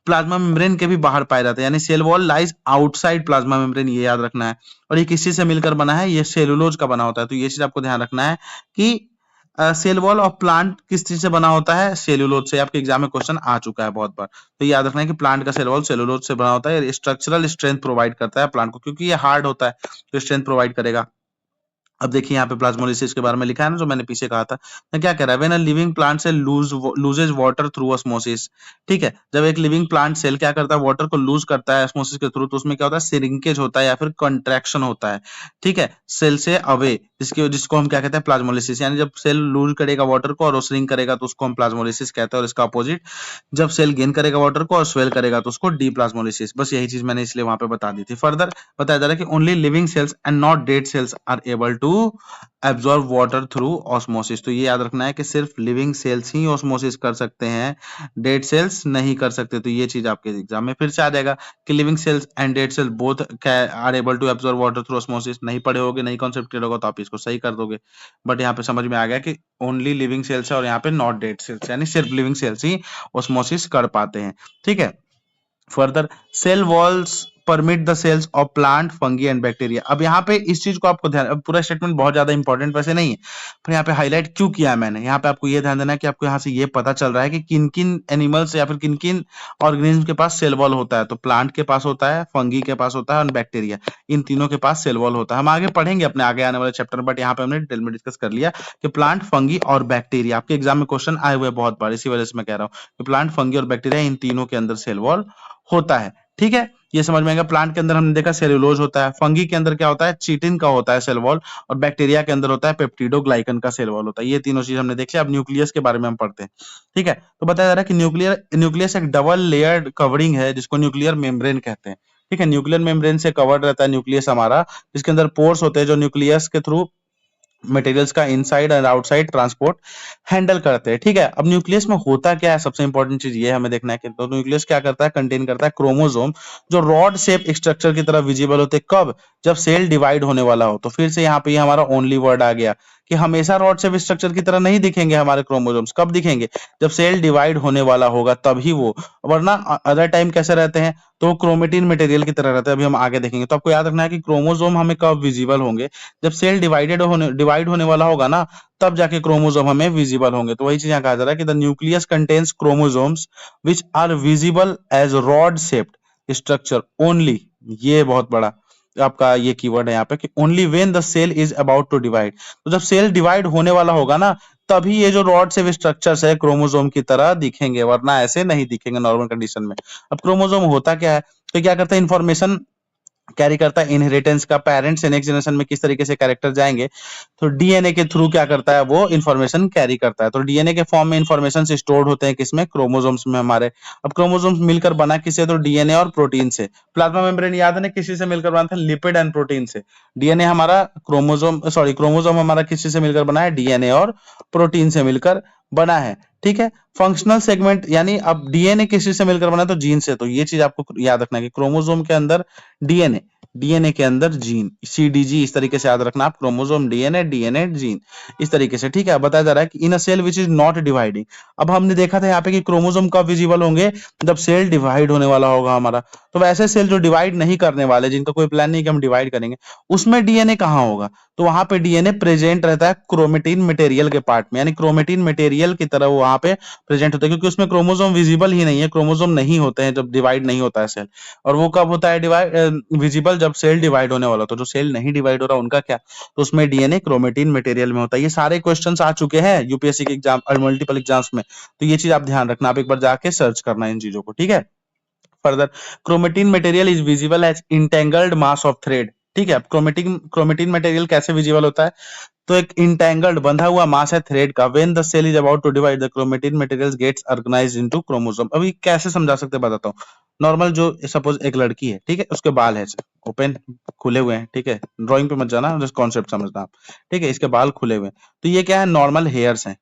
प्लाज्मा मेम्ब्रेन के भी बाहर पाए जाते हैं, यानी cell wall lies outside plasma membrane, ये याद रखना है। और ये किस चीज से मिलकर बना है, ये सेलुलोज का बना होता है। तो ये चीज आपको ध्यान रखना है कि सेल वॉल ऑफ प्लांट किस चीज से बना होता है, सेलुलोज से। आपके एग्जाम में क्वेश्चन आ चुका है बहुत बार, तो याद रखना है कि प्लांट का सेल वॉल सेलुलोज से बना होता है। स्ट्रक्चरल स्ट्रेंथ प्रोवाइड करता है प्लांट को, क्योंकि ये हार्ड होता है, तो स्ट्रेंथ प्रोवाइड करेगा। अब देखिए यहाँ पे प्लाज्मोलिसिस के बारे में लिखा है ना, जो मैंने पीछे कहा था। तो क्या कह रहा है, when a living plant cell loses water through osmosis. ठीक है, जब एक लिविंग प्लांट सेल क्या करता है, वाटर को लूज करता है ऑस्मोसिस के थ्रू, तो उसमें क्या होता है, सिरिंकेज होता है या फिर कंट्रैक्शन होता है। ठीक है, सेल से अवे, जिसको हम क्या कहते हैं, प्लाज्मोलिसिस। यानी जब सेल लूज करेगा वाटर को और वो श्रिंक करेगा, तो उसको हम प्लाज्मोलिसिस कहते हैं। और इसका अपोजिट, जब सेल गेन करेगा वाटर को और स्वेल करेगा, तो उसको डीप्लाज्मोलिसिस। बस यही चीज मैंने इसलिए वहां पे बता दी थी। फर्दर बताया जा रहा है कि only living cells and not dead cells are able to absorb water through osmosis. तो ये याद रखना है कि सिर्फ लिविंग सेल्स ही ऑस्मोसिस कर सकते हैं, डेड सेल्स नहीं कर सकते। तो ये चीज आपके एग्जाम में फिर से आ जाएगा कि living cells and dead cells both are able to absorb water through osmosis. नहीं पढ़े होगे, नहीं कॉन्सेप्ट क्लियर होगा, तो आप इसको सही कर दोगे। बट यहाँ पे समझ में आ गया कि ओनली लिविंग सेल्स है और यहाँ पे नॉट डेड सेल्स, यानी सिर्फ लिविंग सेल्स ही ऑस्मोसिस कर पाते हैं। ठीक है, further cell walls permit the cells of plant, fungi and bacteria. अब यहाँ पे इस चीज को आपको ध्यान, अब पूरा स्टेटमेंट बहुत ज्यादा इंपॉर्टेंट वैसे नहीं है, पर यहाँ पे हाईलाइट क्यों किया है मैंने, यहाँ पे आपको ये ध्यान देना है कि आपको यहाँ से ये पता चल रहा है कि किन किन एनिमल्स या फिर किन किन ऑर्गेनिज्म के पास सेल वॉल होता है। तो प्लांट के पास होता है, फंगी के पास होता है और बैक्टीरिया, इन तीनों के पास सेल वॉल होता है। हम आगे पढ़ेंगे अपने आगे आने वाले चैप्टर, बट यहाँ पे हमने डिटेल में डिस्कस कर लिया कि प्लांट, फंगी और बैक्टीरिया। आपके एग्जाम में क्वेश्चन आए हुए बहुत बार, इसी वजह से मैं कह रहा हूँ कि प्लांट, फंगी और बैक्टीरिया, इन तीनों के अंदर सेल वॉल होता है। ठीक है, ये समझ में आएगा। प्लांट के अंदर हमने देखा सेल्यूलोज होता है, फंगी के अंदर क्या होता है, चिटिन का होता है सेल वॉल, और बैक्टीरिया के अंदर होता है पेप्टिडोग्लाइकन का सेल वॉल होता है। ये तीनों चीज हमने देख लिया। अब न्यूक्लियस के बारे में हम पढ़ते हैं। ठीक है, तो बताया जा रहा है कि न्यूक्लियस एक डबल लेयर्ड कवरिंग है, जिसको न्यूक्लियर मेम्ब्रेन कहते हैं। ठीक है, न्यूक्लियर मेम्ब्रेन से कवर्ड रहता है न्यूक्लियस हमारा, जिसके अंदर पोर्स होते हैं जो न्यूक्लियस के थ्रू मटेरियल्स का inside and outside transport handle करते हैं। ठीक है, अब न्यूक्लियस में होता क्या है, सबसे इंपॉर्टेंट चीज ये हमें देखना है कि तो न्यूक्लियस क्या करता है, कंटेन करता है क्रोमोसोम, जो रॉड शेप स्ट्रक्चर की तरह विजिबल होते हैं। कब, जब सेल डिवाइड होने वाला हो। तो फिर से यहाँ पे ये हमारा ओनली वर्ड आ गया कि हमेशा रॉड शेप स्ट्रक्चर की तरह नहीं दिखेंगे हमारे क्रोमोसोम्स। कब दिखेंगे, जब सेल डिवाइड होने वाला होगा तभी वो, वरना अदर टाइम कैसे रहते हैं, तो क्रोमेटिन मटेरियल की तरह रहते हैं। अभी हम आगे देखेंगे। तो आपको याद रखना है कि क्रोमोसोम हमें कब विजिबल होंगे, जब सेल डिवाइड होने वाला होगा ना, तब जाके क्रोमोसोम हमें विजिबल होंगे। तो वही चीज यहाँ कहा जा रहा है कि the nucleus contains chromosomes which are visible as rod shaped structure only. ये बहुत बड़ा आपका ये कीवर्ड है यहाँ पे कि only when the cell is about to divide. तो जब सेल डिवाइड होने वाला होगा ना, तभी ये जो रॉड शेप स्ट्रक्चर्स है क्रोमोसोम की तरह दिखेंगे, वरना ऐसे नहीं दिखेंगे नॉर्मल कंडीशन में। अब क्रोमोसोम होता क्या है, तो क्या करता है, इंफॉर्मेशन कैरी करता है इनहेरिटेंस का, पेरेंट्स से नेक्स्ट जनरेशन में किस तरीके से कैरेक्टर जाएंगे, तो डीएनए के थ्रू क्या करता है, वो इन्फॉर्मेशन कैरी करता है। तो डीएनए के फॉर्म में इन्फॉर्मेशन स्टोर्ड होते हैं किसमें, क्रोमोसोम्स में हमारे। अब क्रोमोसोम्स मिलकर बना किससे, तो डीएनए और प्रोटीन से। प्लाज्मा मेम्ब्रेन याद है ना किसी से मिलकर बना था, लिपिड एंड प्रोटीन से। डीएनए हमारा क्रोमोसोम हमारा किसी से मिलकर बना है, डीएनए और प्रोटीन से मिलकर बना है। ठीक है, फंक्शनल सेगमेंट, यानी अब डीएनए किसी से मिलकर बना है, तो जीन से। तो ये चीज आपको याद रखना है कि क्रोमोसोम के अंदर डीएनए, डीएनए के अंदर जीन, सीडीजी, इस तरीके से याद रखना आप, क्रोमोसोम, डीएनए, डीएनए जीन, इस तरीके से। ठीक है, बताया जा रहा है कि in a cell which is not dividing. अब हमने देखा था यहाँ पे कि क्रोमोसोम कब विजिबल होंगे, जब सेल डिवाइड होने वाला होगा हमारा। तो वैसे सेल जो डिवाइड नहीं करने वाले, जिनका कोई प्लान नहीं कि हम डिवाइड करेंगे, उसमें डीएनए कहाँ होगा, तो वहां पे डीएनए प्रेजेंट रहता है क्रोमेटिन मटेरियल के पार्ट में, यानी क्रोमेटिन मटेरियल की तरह वो वहां पे प्रेजेंट होता है, क्योंकि उसमें क्रोमोसोम विजिबल ही नहीं है, क्रोमोसोम नहीं होते हैं जब डिवाइड नहीं होता है सेल। और वो कब होता है डिवाइड विजिबल, जब सेल डिवाइड होने वाला, तो जो सेल नहीं डिवाइड हो रहा उनका क्या, तो उसमें डीएनए क्रोमेटिन मटेरियल में होता है। ये सारे क्वेश्चंस आ चुके हैं यूपीएससी के एग्जाम और मल्टीपल एग्जाम्स में, तो ये चीज आप ध्यान रखना, आप एक बार जाके सर्च करना इन चीजों को, ठीक है। Further, chromatin material is visible as entangled mass of thread, ठीक है। क्रोमेटिन क्रोमेटिन मटेरियल कैसे विजिबल होता है, तो एक इंटेंगल्ड बंधा हुआ मास है थ्रेड का, when the cell is about to divide the chromatin material gets organised into chromosome. अभी कैसे समझा सकते हैं बताता हूँ। नॉर्मल जो सपोज एक लड़की है, ठीक है, उसके बाल है ओपन, खुले हुए हैं, ठीक है, ड्राइंग पे मत जाना, जस्ट कॉन्सेप्ट समझना आप, ठीक है। इसके बाल खुले हुए हैं, तो ये क्या है, नॉर्मल हेयर्स हैं,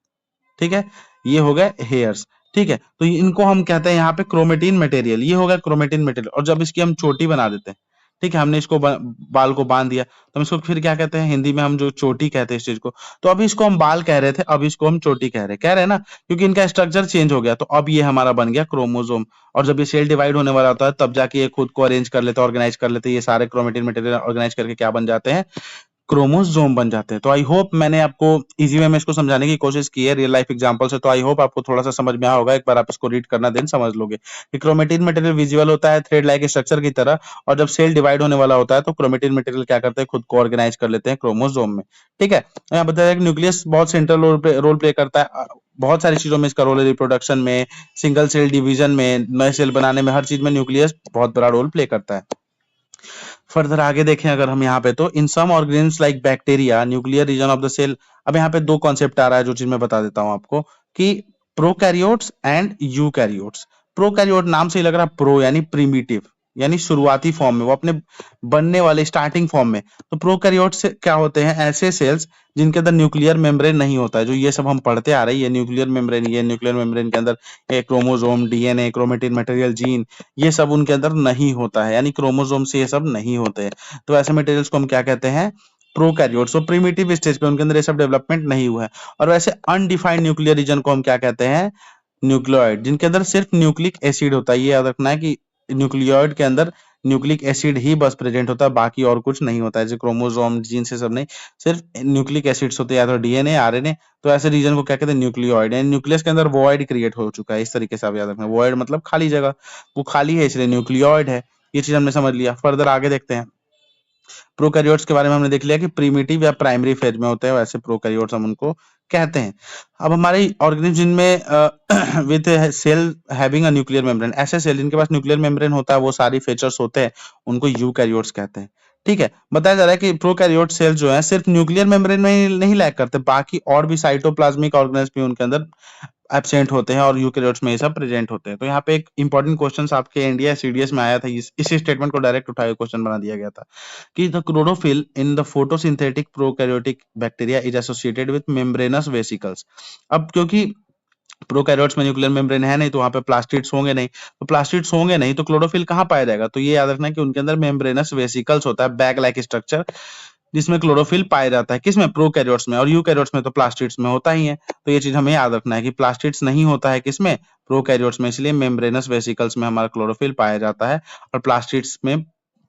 ठीक है, ये हो गए हेयर्स, ठीक है। तो इनको हम कहते हैं यहाँ पे क्रोमेटिन मटेरियल, ये होगा क्रोमेटिन मटेरियल। और जब इसकी हम चोटी बना देते हैं, ठीक है, हमने इसको बाल को बांध दिया, तो हम इसको फिर क्या कहते हैं, हिंदी में हम जो चोटी कहते हैं इस चीज को। तो अभी इसको हम बाल कह रहे थे, अब इसको हम चोटी कह रहे हैं ना, क्योंकि इनका स्ट्रक्चर चेंज हो गया, तो अब ये हमारा बन गया क्रोमोसोम। और जब ये सेल डिवाइड होने वाला होता है, तब जाके ये खुद को अरेंज कर लेते हैं, ऑर्गेनाइज कर लेते हैं, ये सारे क्रोमेटिन मटेरियल ऑर्गेनाइज करके क्या बन जाते हैं, क्रोमोसोम बन जाते हैं। तो आई होप मैंने आपको इजी वे में इसको समझाने की कोशिश की है रियल लाइफ एग्जांपल से, तो आई होप आपको थोड़ा सा समझ में आया होगा। एक बार आप इसको रीड करना, देन समझ लोगे कि क्रोमेटिन मटेरियल विजुअल होता है थ्रेड लाइक स्ट्रक्चर की तरह, और जब सेल डिवाइड होने वाला होता है तो क्रोमेटिन मटेरियल क्या करते हैं, खुद को ऑर्गेनाइज कर लेते हैं क्रोमोसोम में, ठीक है। यहाँ बताया कि न्यूक्लियस बहुत सेंट्रल रोल प्ले करता है, बहुत सारी चीजों में इसका रोल है, रिप्रोडक्शन में, सिंगल सेल डिवीजन में, नए सेल बनाने में, हर चीज में न्यूक्लियस बहुत बड़ा रोल प्ले करता है। फर्दर आगे देखें अगर हम यहाँ पे, तो in some organisms like bacteria nuclear region of the cell. अब यहाँ पे दो कॉन्सेप्ट आ रहा है जो चीज मैं बता देता हूँ आपको, कि प्रोकैरियोट्स एंड यूकैरियोट्स। प्रोकैरियोट नाम से ही लग रहा है, प्रो यानी प्रिमिटिव, यानी शुरुआती फॉर्म में, वो अपने बनने वाले स्टार्टिंग फॉर्म में। तो प्रोकैरियोट्स से क्या होते हैं, ऐसे सेल्स जिनके अंदर न्यूक्लियर मेम्ब्रेन नहीं होता है, जो ये सब हम पढ़ते आ रहे हैं, ये न्यूक्लियर मेम्ब्रेन, ये न्यूक्लियर मेम्ब्रेन के अंदर chromosome, DNA, chromatin material, gene, ये सब उनके अंदर नहीं होता है, यानी क्रोमोसोम से ये सब नहीं होते हैं। तो ऐसे मटेरियल्स को हम क्या कहते हैं, प्रोकैरियोट्स। तो प्रिमिटिव स्टेज पे उनके अंदर ये सब डेवलपमेंट नहीं हुआ है। और वैसे अनडिफाइंड न्यूक्लियर रीजन को हम क्या कहते हैं, न्यूक्लियोइड, जिनके अंदर सिर्फ न्यूक्लिक एसिड होता है। ये याद रखना है कि न्यूक्लियोइड के अंदर न्यूक्लिक एसिड ही बस प्रेजेंट होता है, बाकी और कुछ नहीं होता है, जैसे क्रोमोसोम, जीन से सब नहीं, सिर्फ न्यूक्लिक एसिड्स होते हैं, या तो डीएनए, आरएनए। तो ऐसे रीजन को क्या कहते हैं, न्यूक्लियोइड। यानी न्यूक्लियस के अंदर वॉइड क्रिएट हो चुका है, इस तरीके से आप याद रखना, वॉइड मतलब खाली जगह, वो खाली है इसलिए न्यूक्लियोइड है। ये चीज हमने समझ लिया। फर्दर आगे देखते हैं, प्रोकैरियोट्स के बारे में हमने देख लिया कि प्रिमिटिव या प्राइमरी फेज में होते हैं, वैसे प्रोकैरियोट्स हम उनको कहते हैं। अब हमारे ऑर्गेनिज्म जिनमें with cell having a nuclear membrane, ऐसे सेल जिनके पास न्यूक्लियर मेम्ब्रेन होता है, वो सारी फीचर्स होते हैं, उनको यूकैरियोट्स कहते हैं, ठीक है। बताया जा रहा है कि प्रोकैरियोट सेल जो है सिर्फ न्यूक्लियर मेम्ब्रेन में ही नहीं लैक करते, बाकी और भी साइटोप्लाज्मिक ऑर्गेनेल्स भी उनके अंदर एब्सेंट होते हैं, और यूकैरियोट्स में ये सब प्रेजेंट होते हैं। तो यहाँ पे एक इंपॉर्टेंट क्वेश्चन आपके इंडिया सीडीएस में आया था, इस स्टेटमेंट को डायरेक्ट उठा के क्वेश्चन बना दिया गया था कि the chlorophyll in the photosynthetic prokaryotic bacteria is associated with membranes vesicles. अब क्योंकि प्रोकैरियोट्स में न्यूक्लियर मेम्ब्रेन है नहीं, तो वहां पे प्लास्टिड्स होंगे नहीं, तो प्लास्टिड्स होंगे नहीं तो क्लोरोफिल कहाँ पाया जाएगा, तो ये याद रखना है कि उनके अंदर मेम्ब्रेनस वेसिकल्स होता है, बैग लाइक स्ट्रक्चर, जिसमें क्लोरोफिल पाया जाता है, किसमें, प्रोकैरियोट्स में। और यूकैरियोट्स में तो प्लास्टिड्स में होता ही है। तो ये चीज हमें याद रखना है कि प्लास्टिड्स नहीं होता है किसमें, प्रोकैरियोट्स में, इसलिए मेम्ब्रेनस वेसिकल्स में हमारा क्लोरोफिल पाया जाता है, और प्लास्टिड्स में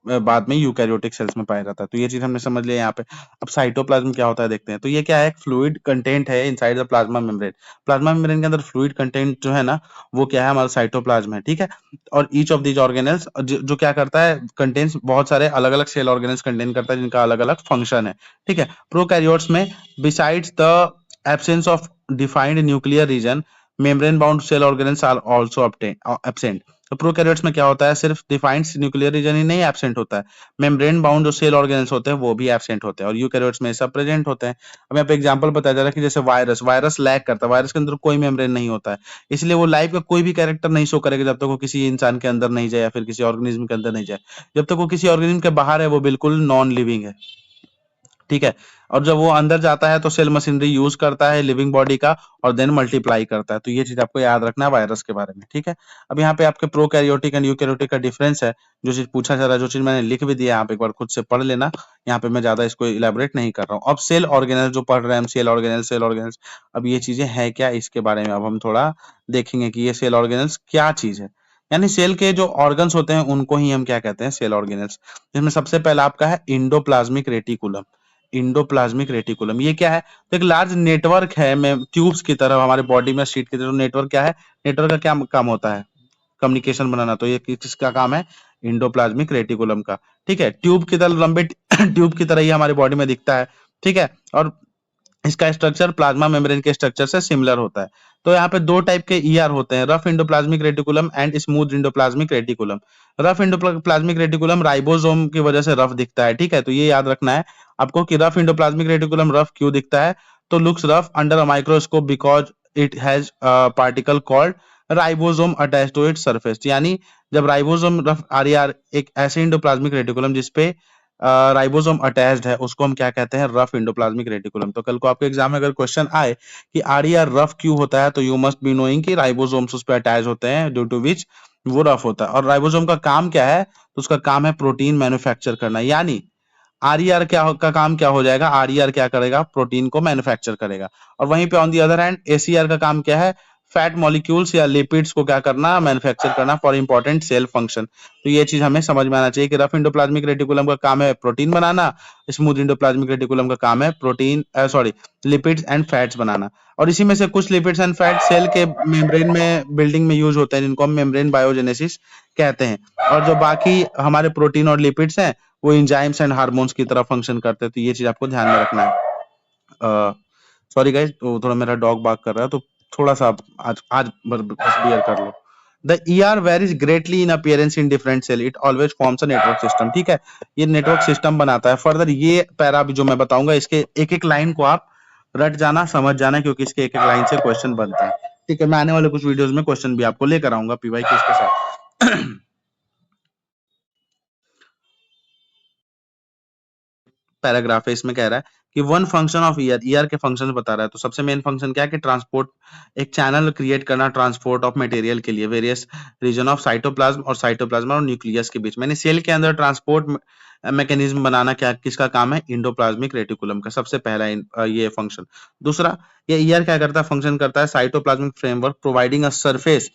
बाद में यूकैरियोटिक सेल्स में पाया जाता है। तो ये चीज हमने समझ लिया यहाँ पे। अब साइटोप्लाज्म क्या होता है देखते हैं। तो ये क्या है, फ्लूइड कंटेंट है inside the plasma membrane. Plasma membrane के अंदर फ्लूइड कंटेंट जो है ना, वो क्या है, हमारा साइटोप्लाज्म है, ठीक है। और ईच ऑफ दीज ऑर्गेनेल्स जो क्या करता है, कंटेन्स बहुत सारे अलग अलग सेल ऑर्गेनेल्स कंटेन करता है, जिनका अलग अलग फंक्शन है, ठीक है। प्रोकैरियोट्स में besides the absence of defined nuclear region, membrane bound cell organelles are also absent. तो प्रोकैरियोट्स में क्या होता है, सिर्फ डिफाइंड न्यूक्लियर रीजन ही नहीं एब्सेंट होता है, मेम्ब्रेन बाउंड जो सेल ऑर्गेनेल्स होते हैं वो भी एब्सेंट होते हैं, और यूकैरियोट्स में सब प्रेजेंट होते हैं। अब यहाँ पे एग्जांपल बताया जा रहा है कि जैसे वायरस, वायरस लैक करता है, वायरस के अंदर कोई मेम्ब्रेन नहीं होता है, इसलिए वो लाइफ का कोई भी कैरेक्टर नहीं शो करेगा जब तक वो किसी इंसान के अंदर नहीं जाए, या फिर किसी ऑर्गेनिज्म के अंदर नहीं जाए। जब तक वो किसी ऑर्गेनिज्म के बाहर है, वो बिल्कुल नॉन लिविंग है, ठीक है। और जब वो अंदर जाता है तो सेल मशीनरी यूज करता है लिविंग बॉडी का, और देन मल्टीप्लाई करता है। तो ये चीज आपको याद रखना है वायरस के बारे में, ठीक है। अब यहाँ पे आपके प्रोकैरियोटिक एंड यूकैरियोटिक का डिफरेंस है, जो चीज पूछा जा रहा है, जो चीज मैंने लिख भी दिया, आप एक बार खुद से पढ़ लेना, यहाँ पे मैं ज्यादा इसको इलेबोरेट नहीं कर रहा हूँ। अब सेल ऑर्गेनेल जो पढ़ रहे हैं हम, सेल ऑर्गेनेल्स, सेल ऑर्गेनेल्स, अब ये चीजें है क्या, इसके बारे में अब हम थोड़ा देखेंगे कि ये सेल ऑर्गेनेल्स क्या चीज है। यानी सेल के जो ऑर्गन्स होते हैं उनको ही हम क्या कहते हैं, सेल ऑर्गेनेल्स। जिसमें सबसे पहला आपका है इंडोप्लाज्मिक रेटिकुलम। इंडोप्लाज्मिक रेटिकुलम ये क्या है? तो एक लार्ज नेटवर्क है में ट्यूब्स की तरह हमारे बॉडी में शीट की तरह। नेटवर्क क्या है? नेटवर्क का क्या काम होता है? कम्युनिकेशन बनाना। तो ये किसका काम है? इंडोप्लाज्मिक रेटिकुलम का। ठीक है, ट्यूब की तरह लंबे ट्यूब की तरह ही हमारे बॉडी में दिखता है। ठीक है, और इसका स्ट्रक्चर प्लाज्मा मेम्ब्रेन के स्ट्रक्चर से सिमिलर होता है। तो यहाँ पे दो टाइप के ईआर होते हैं, rough endoplasmic reticulum and smooth endoplasmic reticulum. Rough endoplasmic reticulum ribosome की वजह से रफ दिखता है। ठीक है, तो ये याद रखना है आपको कि रफ इंडोप्लाज्मिक रेटिकुलम रफ क्यों दिखता है। तो looks rough under a microscope because it has particle called ribosome attached to its surface. यानी जब राइबोसोम रफ आरईआर एक ऐसे इंडोप्लाज्मिक रेटिकुलम जिसपे राइबोसोम अटैच्ड है, उसको हम क्या कहते हैं? Rough endoplasmic reticulum. तो कल को आपके एग्जाम में अगर क्वेश्चन आए कि आरईआर रफ क्यों होता है, तो यू मस्ट बी नोइंग कि राइबोसोम्स उस पे अटैच होते हैं ड्यू टू विच वो रफ होता है। और राइबोसोम का काम क्या है? तो उसका काम है प्रोटीन मैन्युफैक्चर करना। यानी आरईआर का काम क्या हो जाएगा? आरईआर क्या करेगा? प्रोटीन को मैन्युफैक्चर करेगा। और वहीं पे on the other hand ACR का काम क्या है? फैट मॉलिक्यूल्स या लिपिड्स को क्या करना? मैन्युफैक्चर करना फॉर इंपॉर्टेंट सेल फंक्शन। तो ये चीज हमें समझ में आना चाहिए कि रफ इंडोप्लाज्मिक रेटिकुलम का काम है प्रोटीन बनाना, स्मूथ इंडोप्लाज्मिक रेटिकुलम का काम है प्रोटीन लिपिड्स एंड फैट्स बनाना। और इसी में से कुछ लिपिड्स एंड फैट सेल के मेम्ब्रेन में बिल्डिंग में यूज होते हैं, जिनको हम मेम्ब्रेन बायोजेनेसिस कहते हैं। और जो बाकी हमारे प्रोटीन और लिपिड्स हैं वो एंजाइम्स एंड हार्मोन्स की तरह फंक्शन करते हैं। तो ये चीज आपको ध्यान में रखना है। सॉरी गाइस, तो थोड़ा मेरा डॉग बार्क कर रहा है, तो थोड़ा सा आप आज बस बियर कर लो। The ER varies greatly in appearance in different cell, it always forms a network system. ठीक है, ये नेटवर्क सिस्टम बनाता है। फर्दर ये पैरा भी जो मैं बताऊंगा, इसके एक एक लाइन को आप रट जाना, समझ जाना, क्योंकि इसके एक एक लाइन से क्वेश्चन बनता है। ठीक है, मैं आने वाले कुछ वीडियोस में क्वेश्चन भी आपको लेकर आऊंगा पीवाई के इसके साथ। पैराग्राफ है, इसमें कह रहा है कि one function of ER, ER के फंक्शंस बता रहा है। तो सबसे मेन फंक्शन क्या है कि ट्रांसपोर्ट, एक चैनल क्रिएट करना ट्रांसपोर्ट ऑफ मटेरियल के लिए वेरियस रीजन ऑफ साइटोप्लाज्म और न्यूक्लियस के बीच में। सेल के अंदर ट्रांसपोर्ट मैकेनिज्म बनाना क्या किसका काम है? इंडोप्लाज्मिक रेटिकुलम का सबसे पहला ये फंक्शन। दूसरा, ये ईआर क्या करता है? फंक्शन करता है cytoplasmic framework providing a surface.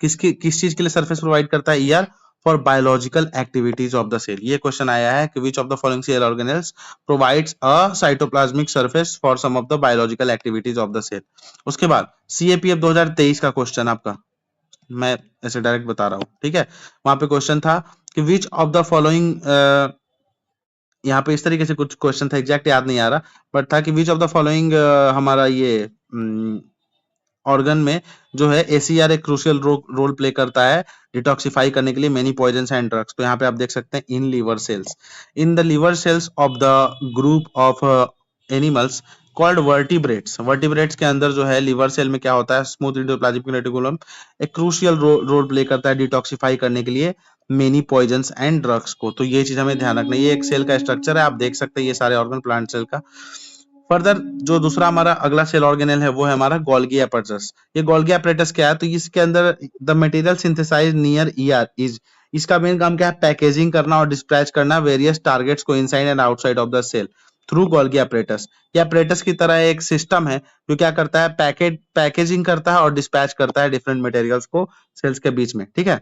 किस चीज के लिए सरफेस प्रोवाइड करता है ER? For biological activities of the cell. ये क्वेश्चन आया है कि which of the following cell organelles provides a cytoplasmic surface for some of the biological activities of the cell। उसके बाद CAPF 2023 का क्वेश्चन आपका, मैं ऐसे डायरेक्ट बता रहा हूं। ठीक है, वहां पे क्वेश्चन था कि विच ऑफ द फॉलोइंग, यहाँ पे इस तरीके से कुछ क्वेश्चन था, एग्जैक्ट याद नहीं आ रहा, बट था कि विच ऑफ द फॉलोइंग हमारा ये ऑर्गन में जो है एसीआर एक क्रूशियल रोल प्ले करता है डिटॉक्सिफाई करने के लिए मेनी पॉइजन्स एंड ड्रग्स। तो यहाँ पे आप देख सकते हैं in liver cells, in the liver cells of the group of animals called vertebrates. Vertebrates के अंदर जो है लीवर सेल में क्या होता है? स्मूथ इंडोप्लाज्मिक रेटिकुलम एक क्रूशियल रोल प्ले करता है डिटॉक्सिफाई करने के लिए मेनी पॉइजन्स एंड ड्रग्स को। तो ये चीज हमें ध्यान रखना है। ये एक सेल का स्ट्रक्चर है, आप देख सकते हैं ये सारे ऑर्गन प्लांट सेल का। फर्दर जो दूसरा हमारा अगला सेल ऑर्गेनेल है वो है हमारा गोल्गी एपरेटस। ये गोल्गी एपरेटस क्या है? तो इसके अंदर the material synthesise near ER is, इसका मेन काम क्या है? पैकेजिंग करना और डिस्पैच करना वेरियस टारगेट्स को inside and outside of the cell through Golgi apparatus. ये एपरेटस की तरह एक सिस्टम है जो क्या करता है? पैकेजिंग करता है और डिस्पैच करता है डिफरेंट मटेरियल्स को सेल्स के बीच में। ठीक है,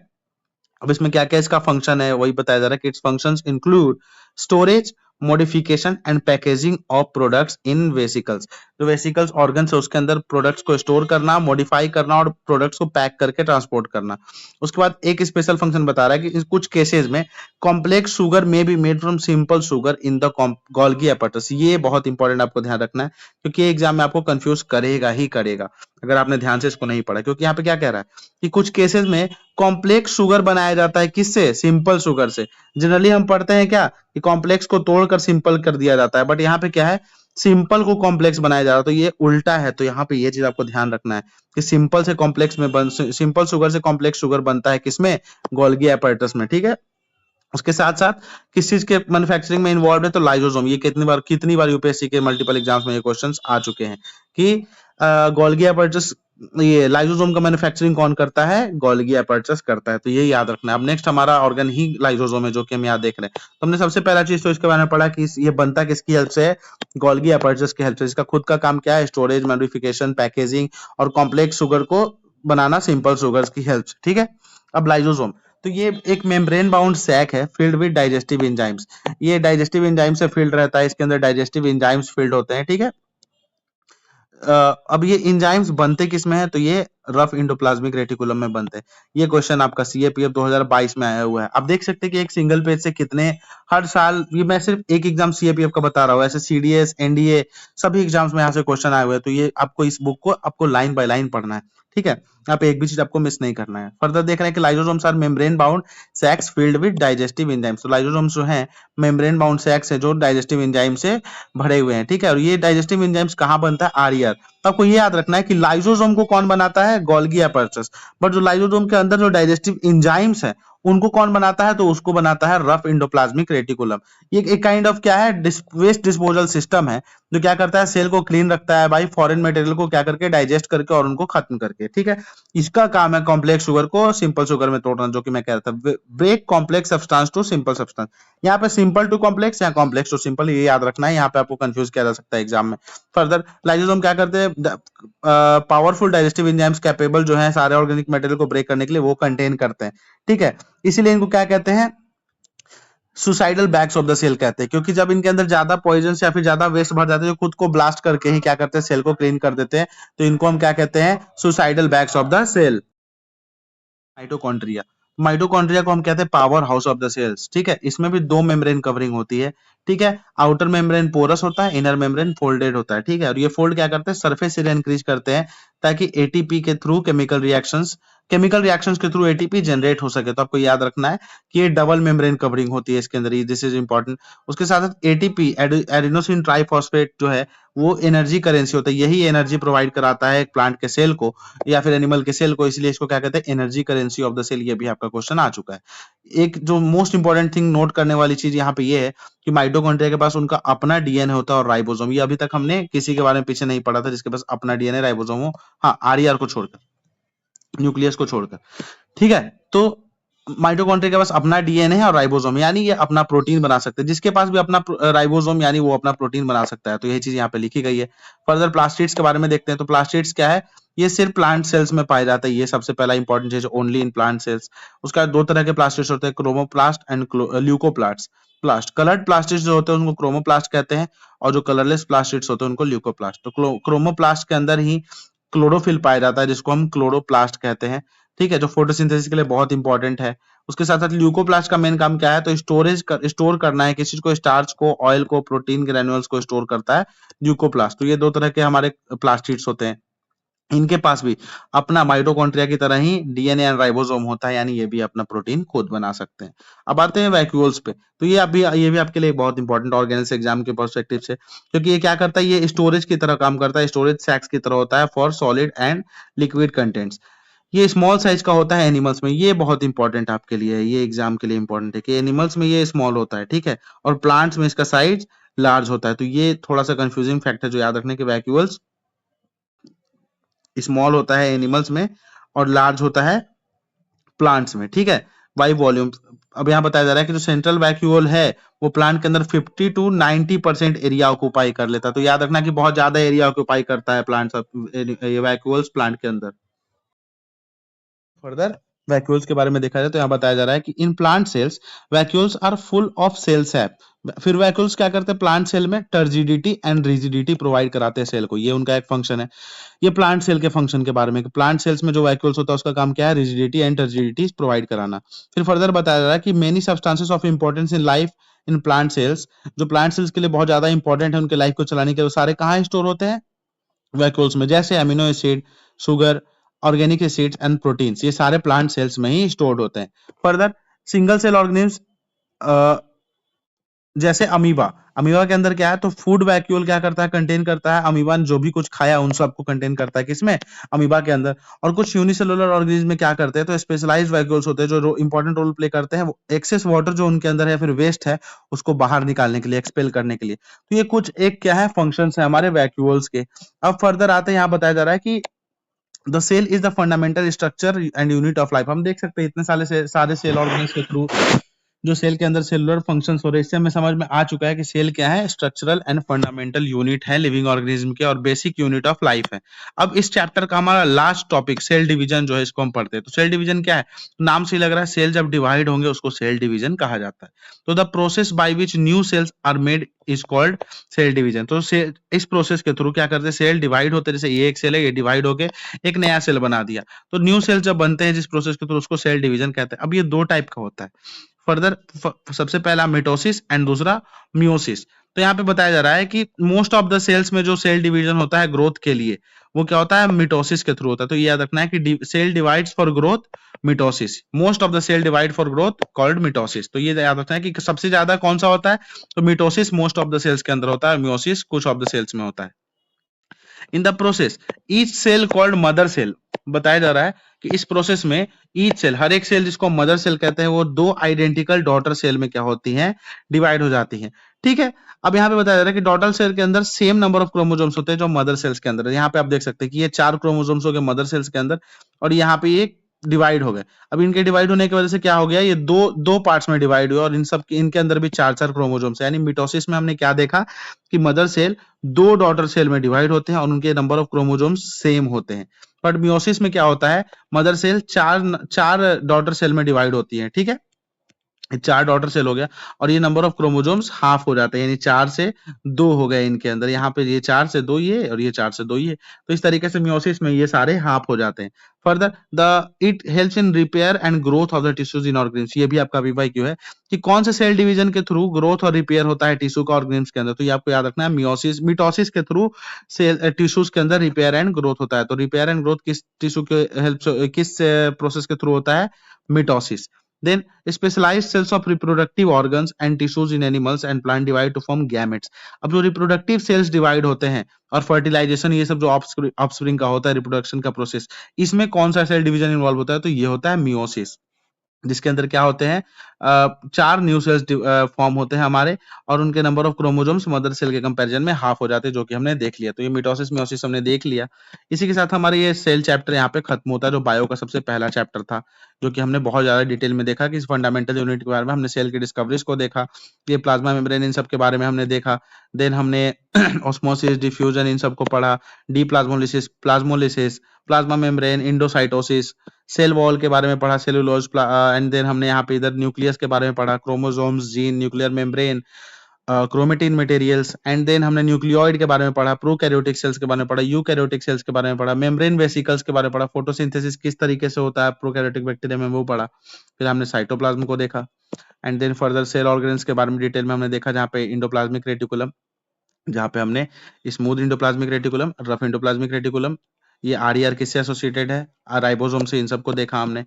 अब इसमें क्या क्या इसका फंक्शन है वही बताया जा रहा है कि it's functions include storage, modification and packaging of products in vesicles. जो वेसिकल्स ऑर्गन है उसके अंदर प्रोडक्ट्स को स्टोर करना, मॉडिफाई करना और प्रोडक्ट्स को पैक करके ट्रांसपोर्ट करना। उसके बाद एक स्पेशल फंक्शन बता रहा है कि कुछ केसेस में कॉम्प्लेक्स शुगर में be made from simple sugar in the Golgi apparatus. ये बहुत इंपॉर्टेंट आपको ध्यान रखना है, क्योंकि एग्जाम में आपको कंफ्यूज करेगा ही करेगा अगर आपने ध्यान से इसको नहीं पढ़ा। क्योंकि यहाँ पे क्या कह रहा है कि कुछ केसेस में कॉम्प्लेक्स शुगर बनाया जाता है, किससे? सिंपल शुगर से। जनरली हम पढ़ते हैं क्या कि कॉम्प्लेक्स को तोड़कर सिंपल कर दिया जाता है, बट यहाँ पे क्या है? सिंपल को कॉम्प्लेक्स बनाया जा रहा है। तो ये उल्टा है। तो यहाँ पे ये चीज आपको ध्यान रखना है कि सिंपल से कॉम्प्लेक्स में सिंपल शुगर से कॉम्प्लेक्स शुगर बनता है किसमें? गोल्गी एपरेटस में। ठीक है, उसके साथ साथ किस चीज के मैन्युफैक्चरिंग में इन्वॉल्व है? तो लाइसोसोम। ये कितनी बार यूपीएससी के मल्टीपल एग्जाम्स में ये क्वेश्चंस आ चुके हैं कि गोल्गी एपरेटस, ये लाइसोसोम का मैन्युफैक्चरिंग कौन करता है? गोल्गी एपरेटस करता है। तो ये याद रखना है। अब नेक्स्ट हमारा ऑर्गन ही लाइसोसोम है जो कि हम यहाँ देख रहे हैं। तो हमने सबसे पहला चीज तो इसके बारे में पढ़ा कि ये बनता किसकी हेल्प से है? गोल्गी एपरेटस की हेल्प से। इसका खुद का काम क्या है? स्टोरेज, मॉडिफिकेशन, पैकेजिंग और कॉम्प्लेक्स शुगर को बनाना सिंपल शुगर की हेल्प से। ठीक है, अब लाइसोसोम, तो ये एक मेम्ब्रेन बाउंड सैक है फिल्ड विद डाइजेस्टिव एंजाइम्स। ये डाइजेस्टिव एंजाइम से फिल्ड रहता है, इसके अंदर डाइजेस्टिव एंजाइम्स फिल्ड होते हैं, ठीक है। अब ये एंजाइम्स बनते किस में है, तो ये रफ इंडोप्लाज्मिक रेटिकुलम में बनते हैं। ये क्वेश्चन आपका सीएपीएफ 2022 में आया हुआ है। आप देख सकते हैं कि एक सिंगल पेज से कितने हर साल, ये मैं सिर्फ एक एग्जाम सीएपीएफ का बता रहा हूँ, ऐसे सीडीएस एनडीए सभी एग्जाम्स में यहाँ से क्वेश्चन आए हुए हैं। तो ये आपको इस बुक को आपको लाइन बाय लाइन पढ़ना है, ठीक है। यहाँ पे एक भी चीज आपको मिस नहीं करना है। फर्दर देख रहे हैं कि lysosomes are membrane bound sacs filled with digestive enzymes. तो लाइसोसोम्स जो है मेम्ब्रेन बाउंड सैक्स है जो डाइजेस्टिव एंजाइम से भरे हुए हैं, ठीक है। और ये डाइजेस्टिव एंजाइम्स कहाँ बनता है, आरईआर। तो आपको ये याद रखना है कि लाइसोसोम को कौन बनाता है, गोल्गी एपर्चस। बट जो लाइसोसोम के अंदर जो डाइजेस्टिव एंजाइम्स है उनको कौन बनाता है, तो उसको बनाता है रफ इंडोप्लाज्मिक रेटिकुलम। ये एक काइंड ऑफ क्या है, वेस्ट डिस्पोजल सिस्टम है जो क्या करता है, सेल को क्लीन रखता है भाई, फॉरेन मटेरियल को क्या करके डाइजेस्ट करके और उनको खत्म करके, ठीक है। इसका काम है कॉम्प्लेक्स शुगर को सिंपल शुगर में तोड़ना, जो कि मैं कह रहा था, break complex substance to simple substance. यहाँ पे सिंपल टू कॉम्प्लेक्स या कॉम्प्लेक्स टू सिंपल, ये याद रखना है, यहाँ पे आपको कंफ्यूज किया जा सकता है एग्जाम में। फर्दर लाइसोसोम क्या करते हैं, पावरफुल डाइजेस्टिव एंजाइम्स कैपेबल जो है सारे ऑर्गेनिक मटेरियल को ब्रेक करने के लिए, वो कंटेन करते हैं, ठीक है। इसीलिए इनको क्या कहते हैं, suicidal bags of the cell कहते हैं, क्योंकि जब इनके अंदर ज्यादा पॉइजन या फिर ज्यादा वेस्ट भर जाते हैं जो खुद को ब्लास्ट करके ही क्या करते हैं, सेल को क्लीन कर देते हैं, तो इनको हम क्या कहते हैं, suicidal bags of the cell. Mitochondria, mitochondria को हम कहते हैं powerhouse of the cells, ठीक है। इसमें भी दो मेम्ब्रेन कवरिंग होती है, ठीक है। आउटर मेम्ब्रेन पोरस होता है, इनर मेम्ब्रेन फोल्डेड होता है, ठीक है। और ये फोल्ड क्या करते हैं, सरफेस एरिया इंक्रीज करते हैं ताकि एटीपी के थ्रू केमिकल रिएक्शंस के थ्रू एटीपी जनरेट हो सके। तो आपको याद रखना है कि ये डबल मेम्ब्रेन कवरिंग होती है इसके अंदर, दिस इज इंपॉर्टेंट। उसके साथ साथ एटीपी एडिनोसिन ट्राइफॉस्फेट जो है वो एनर्जी करेंसी होता है, यही एनर्जी प्रोवाइड कराता है एक प्लांट के सेल को या फिर एनिमल के सेल को, इसलिए इसको क्या कहते हैं, energy currency of the cell. ये भी आपका क्वेश्चन आ चुका है। एक जो मोस्ट इंपॉर्टेंट थिंग नोट करने वाली चीज यहाँ पे ये है कि माइटोकॉन्ड्रिया के पास उनका अपना डीएनए होता है और राइबोसोम। ये अभी तक हमने किसी के बारे में पीछे नहीं पढ़ा था जिसके पास अपना डीएनए राइबोसोम हो, हाँ आरईआर को छोड़कर, न्यूक्लियस को छोड़कर, ठीक है। तो माइटोकॉन्ड्रिया के पास अपना डीएनए है और राइबोसोम, यानी ये अपना प्रोटीन बना सकते हैं। जिसके पास भी अपना राइबोसोम यानी वो अपना प्रोटीन बना सकता है। तो यही चीज यहाँ पे लिखी गई है। फर्दर प्लास्टिड्स के बारे में देखते हैं। तो प्लास्टिड्स क्या है, ये सिर्फ प्लांट सेल्स में पाया जाता है, ये सबसे पहला इंपॉर्टेंट चीज, ओनली इन प्लांट सेल्स। उसका दो तरह के प्लास्टिड्स होते हैं, chromoplast and leucoplast. Coloured plastids जो होते हैं उनको क्रोमोप्लास्ट कहते हैं, और जो कलरलेस प्लास्टिड्स होते हैं उनको ल्यूकोप्लास्ट। तो क्रोमोप्लास्ट के अंदर ही क्लोरोफिल पाया जाता है जिसको हम क्लोरोप्लास्ट कहते हैं, ठीक है, जो फोटोसिंथेसिस के लिए बहुत इंपॉर्टेंट है। उसके साथ साथ ल्यूकोप्लास्ट का मेन काम क्या है, तो स्टोर करना है किसी चीज को, स्टार्च को, ऑयल को, प्रोटीन ग्रेन्यूल्स को स्टोर करता है ल्यूकोप्लास्ट। तो ये दो तरह के हमारे प्लास्टिड्स होते हैं। इनके पास भी अपना माइटोकॉन्ड्रिया की तरह ही डीएनए एंड राइबोसोम होता है, यानी ये भी अपना प्रोटीन खुद बना सकते हैं। अब आते हैं वैक्यूल्स पे। तो ये भी आपके लिए बहुत इंपॉर्टेंट ऑर्गेनिक्स एग्जाम के पर्सपेक्टिव से, क्योंकि ये क्या करता है, ये स्टोरेज की तरह काम करता है, स्टोरेज सैक्स की तरह होता है for solid and liquid contents. ये स्मॉल साइज का होता है एनिमल्स में, ये बहुत इंपॉर्टेंट आपके लिए है, ये एग्जाम के लिए इंपॉर्टेंट है कि एनिमल्स में ये स्मॉल होता है, ठीक है, और प्लांट्स में इसका साइज लार्ज होता है। तो ये थोड़ा सा कंफ्यूजिंग फैक्ट है जो याद रखने के, वैक्यूल्स स्मॉल होता है एनिमल्स में और लार्ज होता है प्लांट्स में, ठीक है, बाई वॉल्यूम। अब यहाँ बताया जा रहा है कि जो सेंट्रल वैक्यूल है वो प्लांट के अंदर 50 to 90% एरिया ऑक्यूपाई कर लेता है। तो याद रखना कि बहुत ज्यादा एरिया ऑक्यूपाई करता है प्लांट्स, ये वैक्यूल्स प्लांट के अंदर। फर्दर वैक्यूल्स के बारे में देखा जाए तो यहाँ बताया जा रहा है कि in plant cells vacuoles are full of cell sap. फिर वैक्यूल्स क्या करते हैं, प्लांट सेल में टर्जिडिटी एंड रिजिडिटी प्रोवाइड कराते हैं सेल को, ये उनका एक फंक्शन है। ये प्लांट सेल के फंक्शन के बारे में, प्लांट सेल्स में जो वैक्यूल्स होता है उसका काम क्या है, रिजिडिटी एंड टर्जिडिटी प्रोवाइड कराना। फिर फर्दर बताया जा रहा है कि many substances of importance in life in plant sales, जो प्लांट सेल्स के लिए बहुत ज्यादा इंपॉर्टेंट है उनके लाइफ को चलाने के, वो सारे कहाँ स्टोर होते हैं, वैक्यूल्स में। जैसे amino acid, sugar, organic acids and proteins, ये सारे प्लांट सेल्स में ही स्टोर्ड होते हैं। फर्दर सिंगल सेल ऑर्गेनिम्स जैसे अमीबा, अमीबा के अंदर क्या है, तो फूड वैक्यूल क्या करता है, कंटेन करता है, अमीबा ने जो भी कुछ खाया उन सबको कंटेन करता है, किसमें, अमीबा के अंदर। और कुछ यूनिसेलुलर ऑर्गेनिज्म में क्या करते हैं, तो स्पेशलाइज्ड वैक्यूल्स होते हैं जो इंपॉर्टेंट रोल प्ले करते हैं, एक्सेस वाटर जो उनके अंदर है फिर वेस्ट है उसको बाहर निकालने के लिए, एक्सपेल करने के लिए। तो ये कुछ एक क्या है, फंक्शंस है हमारे वैक्यूल्स के। अब फर्दर आते हैं, यहाँ बताया जा रहा है कि the cell is the fundamental structure and unit of life. हम देख सकते हैं इतने सारे सेल ऑर्गेनिज्म के थ्रू जो सेल के अंदर सेलुलर फंक्शंस हो रहे हैं, इससे हमें समझ में आ चुका है कि सेल क्या है, स्ट्रक्चरल एंड फंडामेंटल यूनिट है लिविंग ऑर्गेनिज्म के और बेसिक यूनिट ऑफ लाइफ है। अब इस चैप्टर का हमारा लास्ट टॉपिक सेल डिवीजन जो है, इसको हम पढ़ते हैं। तो सेल डिवीजन क्या है, नाम से ही लग रहा है, सेल जब डिवाइड होंगे उसको सेल डिवीजन कहा जाता है। तो the process by which new cells are made is called cell division. तो इस प्रोसेस के थ्रू क्या करते हैं, सेल डिवाइड होते हैं, जैसे ये एक सेल है, ये डिवाइड होके एक नया सेल बना दिया, तो न्यू सेल जब बनते हैं जिस प्रोसेस के थ्रू, उसको सेल डिवीजन कहते हैं। अब ये दो टाइप का होता है फर्दर, सबसे पहला मिटोसिस एंड दूसरा मियोसिस। तो यहाँ पे बताया जा रहा है कि मोस्ट ऑफ द सेल्स में जो सेल डिवीजन होता है ग्रोथ के लिए, वो क्या होता है, मिटोसिस के थ्रू होता है। तो ये याद रखना है कि cell divides for growth mitosis, most of the cell divide for growth called mitosis. तो ये याद रखना है कि सबसे ज्यादा कौन सा होता है, तो mitosis most of the cells के अंदर होता है, मियोसिस कुछ ऑफ द सेल्स में होता है। In the process each cell called mother cell, बताया जा रहा है कि इस प्रोसेस में ईच सेल, हर एक सेल जिसको मदर सेल कहते हैं, वो दो आइडेंटिकल डॉटर सेल में क्या होती हैं, डिवाइड हो जाती हैं। ठीक है, अब यहाँ पे बताया जा रहा है कि डॉटर सेल के अंदर सेम नंबर ऑफ क्रोमोसोम्स होते हैं जो मदर सेल्स के अंदर है। यहाँ पे आप देख सकते हैं कि ये 4 क्रोमोसोम्स हो गए मदर सेल्स के अंदर, और यहाँ पे ये डिवाइड हो गए। अब इनके डिवाइड होने की वजह से क्या हो गया, ये दो पार्ट्स में डिवाइड हुए, और इनके अंदर भी 4 क्रोमोसोम्स है। यानी मिटोसिस में हमने क्या देखा कि मदर सेल 2 डॉटर सेल में डिवाइड होते हैं और उनके नंबर ऑफ क्रोमोसोम्स सेम होते हैं। बट मियोसिस में क्या होता है, मदर सेल 4 डॉटर सेल में डिवाइड होती है। ठीक है, 4 डॉटर सेल हो गया, और ये नंबर ऑफ क्रोमोसोम्स हाफ हो जाते हैं, यानी 4 से 2 हो गए इनके अंदर। यहाँ पे ये 4 से 2 ये, और ये 4 से 2 ये। तो इस तरीके से मियोसिस में ये सारे हाफ हो जाते हैं। Further it helps in repair and growth of the tissues in organisms. ये भी आपका पीवाईक्यू है कि कौन से सेल डिवीजन के थ्रू ग्रोथ और रिपेयर होता है टिश्यू का ऑर्गेनिम्स के अंदर। तो ये आपको याद रखना है, मिटोसिस के थ्रू सेल टिश्यूज के अंदर रिपेयर एंड ग्रोथ होता है। तो रिपेयर एंड ग्रोथ किस टिश्यू के हेल्प, किस प्रोसेस के थ्रू होता है, mitosis. Then specialized cells of reproductive organs and tissues in animals and plant divide to form gametes. अब जो reproductive cells divide होते हैं और fertilization, ये सब जो offspring का होता है, reproduction का process, इसमें कौन सा सेल डिवीजन इन्वॉल्व होता है, तो ये होता है मियोसिस, जिसके अंदर क्या होते हैं, 4 न्यू सेल्स फॉर्म होते हैं हमारे, और उनके number of chromosomes mother cell के कंपैरिजन में हाफ हो जाते हैं, जो कि हमने देख लिया। तो ये मिटोसिस मियोसिस हमने देख लिया। इसी के साथ हमारे ये सेल चैप्टर यहाँ पे खत्म होता है, जो बायो का सबसे पहला चैप्टर था, जो कि हमने बहुत ज्यादा डिटेल में देखा कि इस फंडामेंटल यूनिट के बारे में हमने सेल की डिस्कवरीज को देखा, ये प्लाज्मा मेम्ब्रेन इन सब के बारे में हमने देखा। देन हमने ऑस्मोसिस, डिफ्यूजन इन सब को पढ़ा, deplasmolysis, plasmolysis, plasma membrane, endocytosis, cell wall के बारे में पढ़ा, सेलुलोज, एंड देन हमने यहाँ पे इधर न्यूक्लियस के बारे में पढ़ा, chromosomes, gene, nuclear membrane, chromatin materials, and then हमने न्यूक्लियोइड के बारे में पढ़ा, प्रोकैरियोटिक सेल्स के बारे में पढ़ा, यूकैरियोटिक सेल्स के बारे में पढ़ा, मेम्ब्रेन वेसिकल्स के बारे में पढ़ा, फोटोसिंथेसिस किस तरीके से होता है प्रोकैरियोटिक बैक्टीरिया में, वो पढ़ा। फिर हमने साइटोप्लाज्म को देखा, and then further cell organs के बारे में डिटेल में हमने देखा, जहाँ पे इंडोप्लाज्मिक रेटिकुलम, जहाँ पे हमने smooth endoplasmic reticulum, rough endoplasmic reticulum, ये आरईआर किससे एसोसिएटेड है, राइबोसोम से, इन सबको देखा हमने।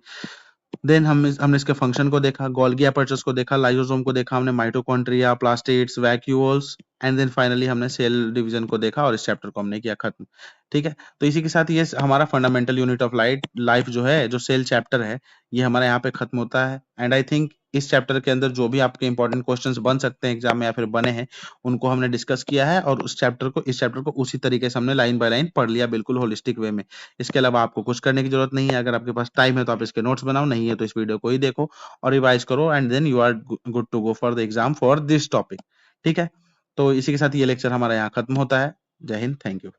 देन हमने इसके फंक्शन को देखा, गोल्गी अपर्चर्स को देखा, लाइसोसोम को देखा हमने, mitochondria, plastids, vacuoles, and then finally हमने सेल डिवीजन को देखा, और इस चैप्टर को हमने किया खत्म। ठीक है, तो इसी के साथ ये हमारा फंडामेंटल यूनिट ऑफ लाइफ जो है, जो सेल चैप्टर है, ये हमारा यहाँ पे खत्म होता है। एंड आई थिंक इस चैप्टर के अंदर जो भी आपके इंपॉर्टेंट क्वेश्चंस बन सकते हैं एग्जाम में या फिर बने हैं, उनको हमने डिस्कस किया है, और इस चैप्टर को उसी तरीके से हमने लाइन बाय लाइन पढ़ लिया, बिल्कुल होलिस्टिक वे में। इसके अलावा आपको कुछ करने की जरूरत नहीं है। अगर आपके पास टाइम है तो आप इसके नोट्स बनाओ, नहीं है तो इस वीडियो को ही देखो और रिवाइज करो, and then you are good to go for the exam for this topic. ठीक है, तो इसी के साथ ये लेक्चर हमारा यहाँ खत्म होता है। जय हिंद, थैंक यू।